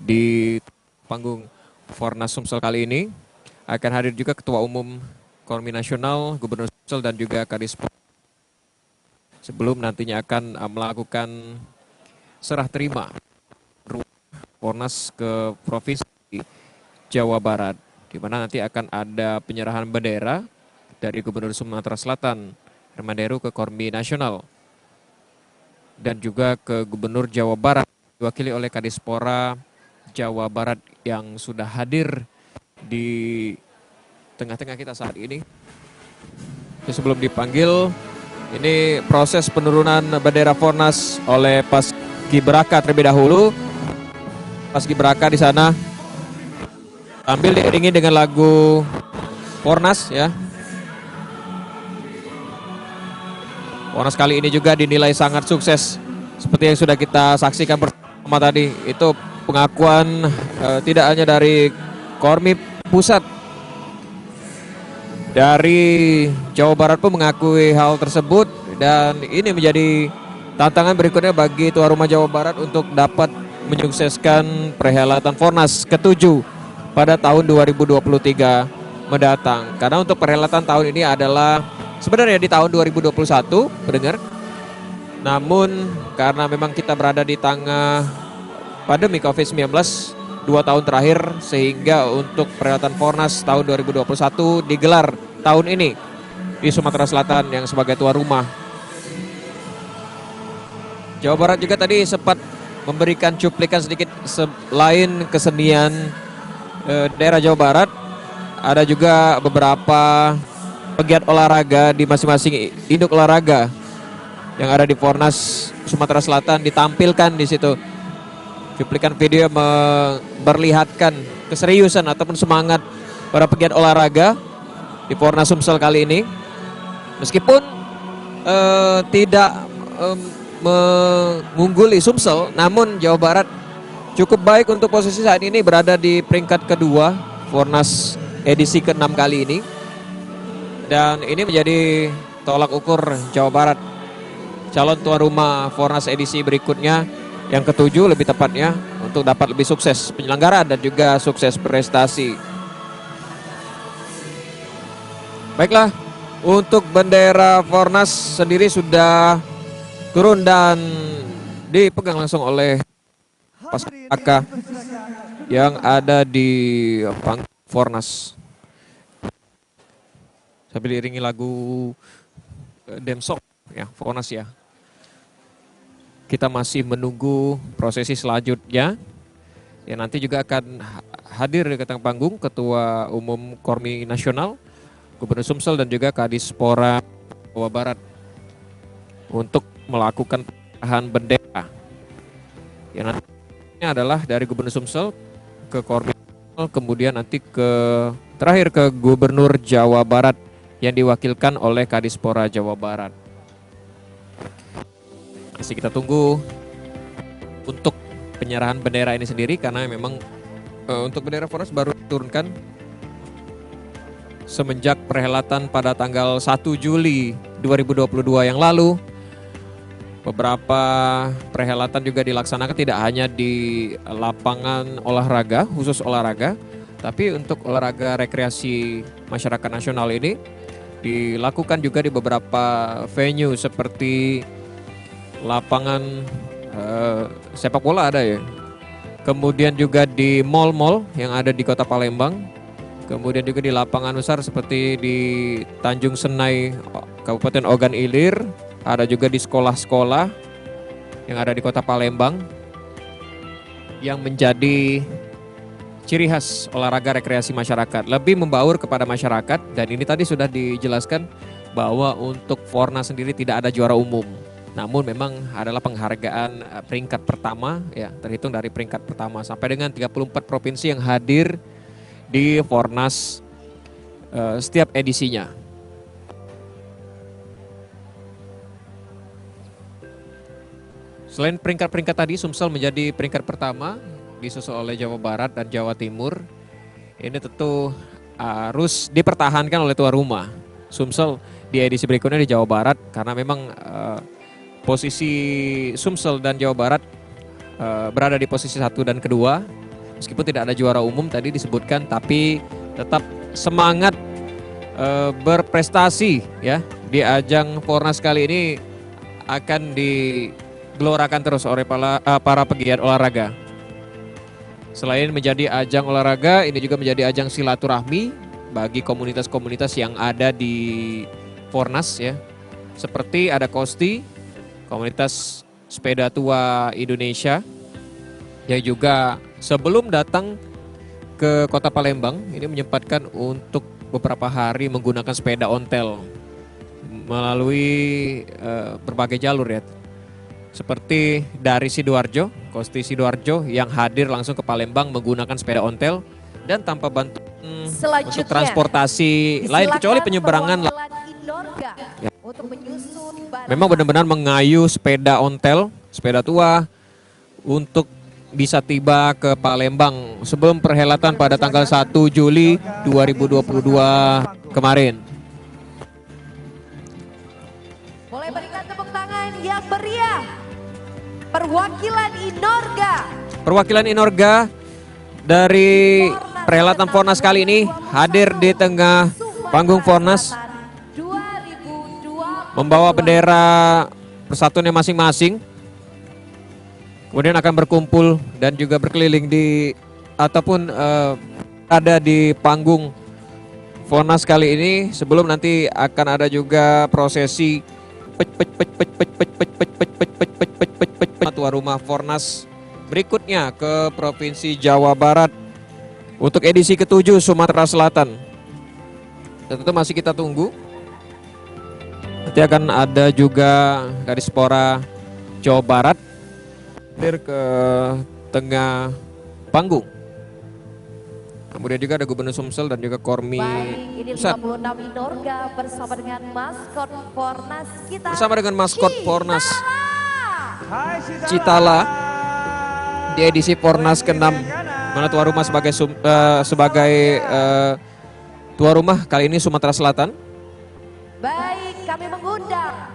[SPEAKER 1] di panggung Fornas Sumsel kali ini. Akan hadir juga Ketua Umum Kormi Nasional, Gubernur Sumsel dan juga Kadispo. Sebelum nantinya akan melakukan serah terima Fornas ke Provinsi Jawa Barat, di mana nanti akan ada penyerahan bendera dari Gubernur Sumatera Selatan Herman Deru ke Kormi Nasional dan juga ke Gubernur Jawa Barat diwakili oleh Kadispora Jawa Barat yang sudah hadir di tengah-tengah kita saat ini. Sebelum dipanggil, ini proses penurunan bendera Fornas oleh Paskibraka terlebih dahulu. Paskibraka di sana ambil diiringi dengan lagu Fornas ya. Fornas kali ini juga dinilai sangat sukses seperti yang sudah kita saksikan bersama tadi. Itu pengakuan tidak hanya dari Kormi Pusat, dari Jawa Barat pun mengakui hal tersebut, dan ini menjadi tantangan berikutnya bagi tuan rumah Jawa Barat untuk dapat menyukseskan perhelatan Fornas ke-7 pada tahun 2023 mendatang. Karena untuk perhelatan tahun ini adalah sebenarnya di tahun 2021, pendengar. Namun karena memang kita berada di tengah pandemi COVID-19 2 tahun terakhir, sehingga untuk perhelatan Fornas tahun 2021 digelar tahun ini di Sumatera Selatan yang sebagai tuan rumah. Jawa Barat juga tadi sempat memberikan cuplikan sedikit selain kesenian daerah Jawa Barat, ada juga beberapa pegiat olahraga di masing-masing induk olahraga yang ada di Fornas Sumatera Selatan ditampilkan di situ. Cuplikan video memperlihatkan keseriusan ataupun semangat para pegiat olahraga di Fornas Sumsel kali ini. Meskipun tidak mengungguli Sumsel, namun Jawa Barat cukup baik untuk posisi saat ini, berada di peringkat kedua Fornas edisi ke-6 kali ini. Dan ini menjadi tolak ukur Jawa Barat, calon tuan rumah Fornas edisi berikutnya, yang ke-7 lebih tepatnya, untuk dapat lebih sukses penyelenggaraan dan juga sukses prestasi. Baiklah, untuk bendera Fornas sendiri sudah turun dan dipegang langsung oleh Paskibraka yang ada di panggung Fornas. Sambil diiringi lagu Demsok ya, Fornas ya. Kita masih menunggu prosesi selanjutnya. Ya nanti juga akan hadir di tengah panggung Ketua Umum Kormi Nasional, Gubernur Sumsel dan juga Kadispora Jawa Barat untuk melakukan penyerahan bendera. Ya nanti ini adalah dari Gubernur Sumsel ke Kormi, kemudian nanti terakhir ke Gubernur Jawa Barat yang diwakilkan oleh Kadispora Jawa Barat. Masih kita tunggu untuk penyerahan bendera ini sendiri karena memang untuk bendera Fornas baru diturunkan semenjak perhelatan pada tanggal 1 Juli 2022 yang lalu. Beberapa perhelatan juga dilaksanakan tidak hanya di lapangan olahraga, khusus olahraga, tapi untuk olahraga rekreasi masyarakat nasional ini dilakukan juga di beberapa venue seperti lapangan sepak bola ada ya. Kemudian juga di mal-mal yang ada di Kota Palembang. Kemudian juga di lapangan besar seperti di Tanjung Senai, Kabupaten Ogan Ilir. Ada juga di sekolah-sekolah yang ada di Kota Palembang. Yang menjadi ciri khas olahraga rekreasi masyarakat. Lebih membaur kepada masyarakat. Dan ini tadi sudah dijelaskan bahwa untuk Fornas sendiri tidak ada juara umum. Namun memang adalah penghargaan peringkat pertama ya, terhitung dari peringkat pertama sampai dengan 34 provinsi yang hadir di Fornas setiap edisinya. Selain peringkat-peringkat tadi, Sumsel menjadi peringkat pertama disusul oleh Jawa Barat dan Jawa Timur. Ini tentu harus dipertahankan oleh tuan rumah Sumsel di edisi berikutnya di Jawa Barat karena memang posisi Sumsel dan Jawa Barat berada di posisi 1 dan kedua. Meskipun tidak ada juara umum tadi disebutkan, tapi tetap semangat berprestasi ya di ajang Fornas kali ini akan digelorakan terus oleh para pegiat olahraga. Selain menjadi ajang olahraga, ini juga menjadi ajang silaturahmi bagi komunitas-komunitas yang ada di Fornas ya. Seperti ada KOSTI, Komunitas Sepeda Tua Indonesia, yang juga sebelum datang ke Kota Palembang ini menyempatkan untuk beberapa hari menggunakan sepeda ontel melalui berbagai jalur ya. Seperti dari Sidoarjo, KOSTI Sidoarjo yang hadir langsung ke Palembang menggunakan sepeda ontel dan tanpa bantuan untuk transportasi lain kecuali penyeberangan. Ya. Memang benar-benar mengayu sepeda ontel, sepeda tua untuk bisa tiba ke Palembang sebelum perhelatan pada tanggal 1 Juli 2022 kemarin.
[SPEAKER 3] Boleh berikan tepuk tangan yang meriah. Perwakilan Inorga. Perwakilan
[SPEAKER 1] Inorga dari perhelatan Fornas kali ini hadir di tengah panggung Fornas membawa bendera persatuannya masing-masing. Kemudian akan berkumpul dan juga berkeliling ataupun ada di panggung Fornas kali ini sebelum nanti akan ada juga prosesi tuan rumah Fornas berikutnya ke Provinsi Jawa Barat untuk edisi ke-7 Sumatera Selatan. Tentu masih kita tunggu. Nanti akan ada juga Kadispora Jawa Barat hadir ke tengah panggung. Kemudian juga ada Gubernur Sumsel dan juga Kormi Pusat.
[SPEAKER 3] Ini 56 Inorga bersama dengan maskot Fornas kita.
[SPEAKER 1] Bersama dengan maskot Fornas Citala di edisi Fornas ke-6. Mana tuan rumah sebagai tuan rumah kali ini Sumatera Selatan.
[SPEAKER 3] Baik, kami mengundang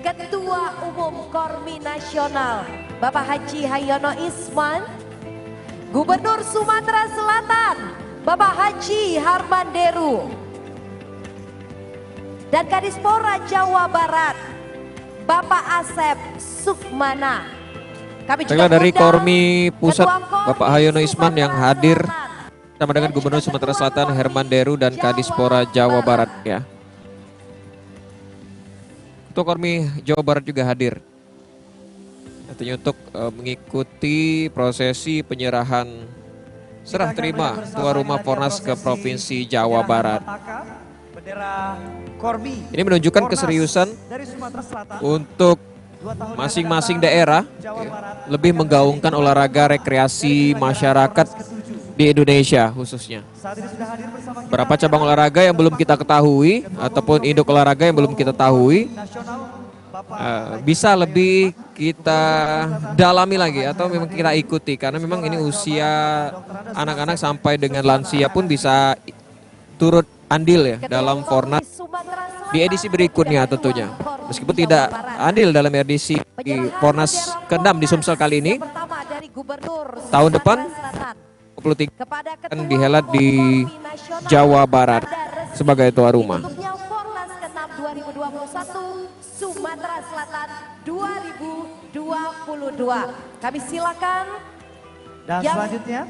[SPEAKER 3] Ketua Umum Kormi Nasional Bapak Haji Hayono Isman, Gubernur Sumatera Selatan Bapak Haji Harmanderu, dan Kadispora Jawa Barat Bapak Asep Sukmana. Kami juga
[SPEAKER 1] dari Kormi Pusat Bapak Hayono Isman yang hadir sama dengan Gubernur Sumatera Selatan Herman Deru dan Kadispora Jawa Barat ya. Ketua Kormi Jawa Barat juga hadir. Tentunya untuk mengikuti prosesi penyerahan serah terima tuan rumah Fornas ke Provinsi Jawa Barat. Ini menunjukkan keseriusan untuk masing-masing daerah lebih menggaungkan olahraga rekreasi masyarakat di Indonesia khususnya. Berapa cabang olahraga yang belum kita ketahui ataupun induk olahraga yang belum kita ketahui bisa lebih kita dalami lagi atau memang kita ikuti, karena memang ini usia anak-anak sampai dengan lansia pun bisa turut andil ya dalam Fornas di edisi berikutnya tentunya. Meskipun tidak andil dalam edisi di Fornas ke-6 di Sumsel kali ini, tahun depan 23 akan dihelat di Jawa Barat sebagai tuan rumah.
[SPEAKER 3] Fornas ke-6 2021 Sumatera Selatan 2022. Kami silakan.
[SPEAKER 4] Dan selanjutnya,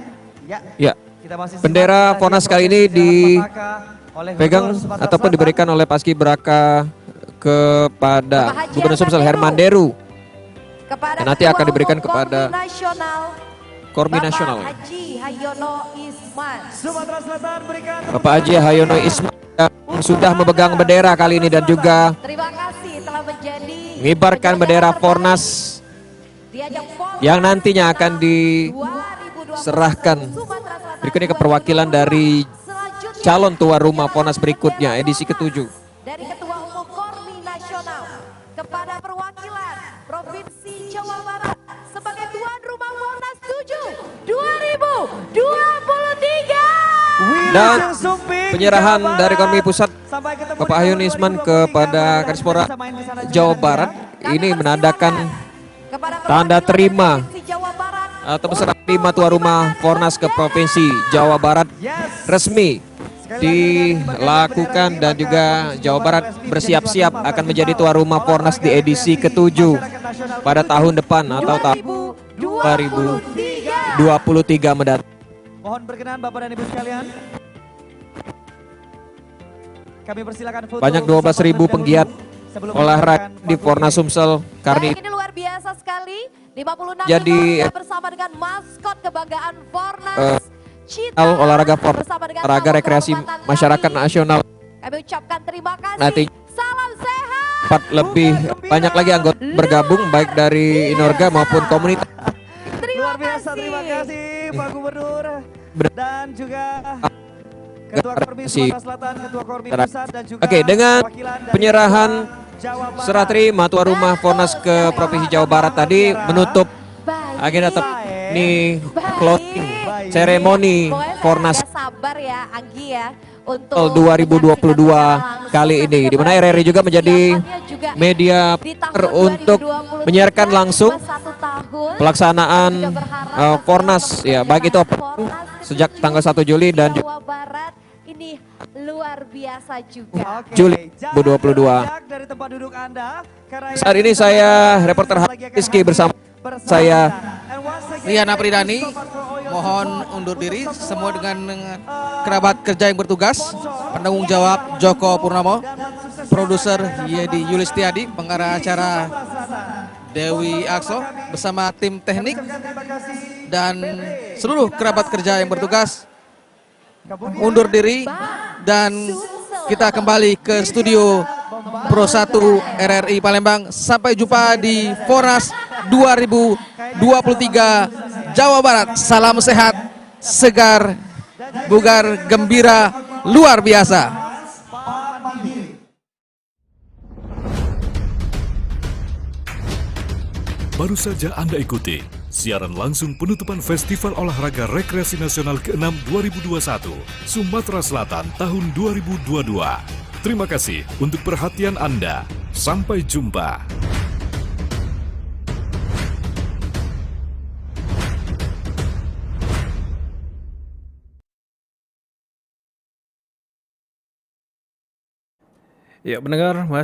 [SPEAKER 1] ya.
[SPEAKER 4] Kita masih
[SPEAKER 1] Bendera Fornas kali ini dipegang ataupun diberikan oleh Paskibraka kepada Gubernur Sumsel Herman Deru. Dan nanti akan diberikan kepada Kormi Nasional.
[SPEAKER 3] Haji Hayono Isman.
[SPEAKER 4] Sumatera Selatan berikan
[SPEAKER 1] Bapak Haji Hayono Isman yang sudah memegang bendera kali ini dan juga
[SPEAKER 3] terima kasih telah menjadi
[SPEAKER 1] mengibarkan bendera Fornas yang nantinya akan diserahkan berikutnya ke perwakilan dari calon tuan rumah Fornas berikutnya edisi ke-7.
[SPEAKER 3] dari Ketua Umum Kormi Nasional kepada perwakilan Provinsi Jawa Barat sebagai tuan rumah Fornas 7 2023.
[SPEAKER 1] Dan penyerahan dari Kormi Pusat Bapak Hayono Isman kepada Kadispora Jawa Barat ini menandakan tanda terima atau serah terima tuan rumah Fornas ke Provinsi Jawa Barat resmi dilakukan, dan juga Jawa Barat bersiap-siap akan menjadi tuan rumah Fornas di edisi ke-7 pada tahun depan atau tahun 2023 mendatang.
[SPEAKER 4] Mohon berkenan Bapak dan Ibu sekalian. Kami persilakan foto.
[SPEAKER 1] Banyak 12.000 penggiat olahraga di Fornas Sumsel karena
[SPEAKER 3] ini luar biasa sekali. 56
[SPEAKER 1] jadi
[SPEAKER 3] bersama dengan maskot kebanggaan Fornas Cita
[SPEAKER 1] olahraga rekreasi masyarakat nasional.
[SPEAKER 3] Kami ucapkan terima kasih.
[SPEAKER 1] Nanti
[SPEAKER 3] salam sehat.
[SPEAKER 1] lebih banyak lagi anggota bergabung baik dari Inorga maupun komunitas.
[SPEAKER 4] Luar biasa, terima kasih Pak Gubernur dan juga Ketua Kormi Sumatera Selatan, Ketua Kormi Pusat dan juga
[SPEAKER 1] Oke, dengan
[SPEAKER 4] perwakilan dari
[SPEAKER 1] penyerahan
[SPEAKER 4] Jawa Barat.
[SPEAKER 1] serah terima tuan rumah Fornas ke Provinsi Jawa Barat tadi menutup agenda ini closing seremoni Fornas
[SPEAKER 3] sabar ya Anggi ya untuk
[SPEAKER 1] 2022 kali ini, di mana RRI juga menjadi media untuk menyiarkan langsung pelaksanaan Fornas ya, baik itu sejak tanggal 1 Juli dan
[SPEAKER 3] Jawa Barat ini luar biasa juga.
[SPEAKER 1] Juli 2022.
[SPEAKER 4] Dari tempat duduk Anda,
[SPEAKER 1] Saat ini saya reporter Rizky bersama saya
[SPEAKER 2] Riana Pridani, mohon undur diri semua dengan kerabat kerja yang bertugas, penanggung jawab Joko Purnomo, produser Yedi Yulistiadi, pengarah acara Dewi Akso bersama tim teknik dan seluruh kerabat kerja yang bertugas undur diri, dan kita kembali ke studio Pro 1 RRI Palembang. Sampai jumpa di Fornas 2023 Jawa Barat. Salam sehat, segar, bugar, gembira, luar biasa.
[SPEAKER 12] Baru saja Anda ikuti siaran langsung penutupan Festival Olahraga Rekreasi Nasional ke-6 2021 Sumatera Selatan tahun 2022. Terima kasih untuk perhatian Anda. Sampai jumpa.
[SPEAKER 13] Ya, pendengar, masih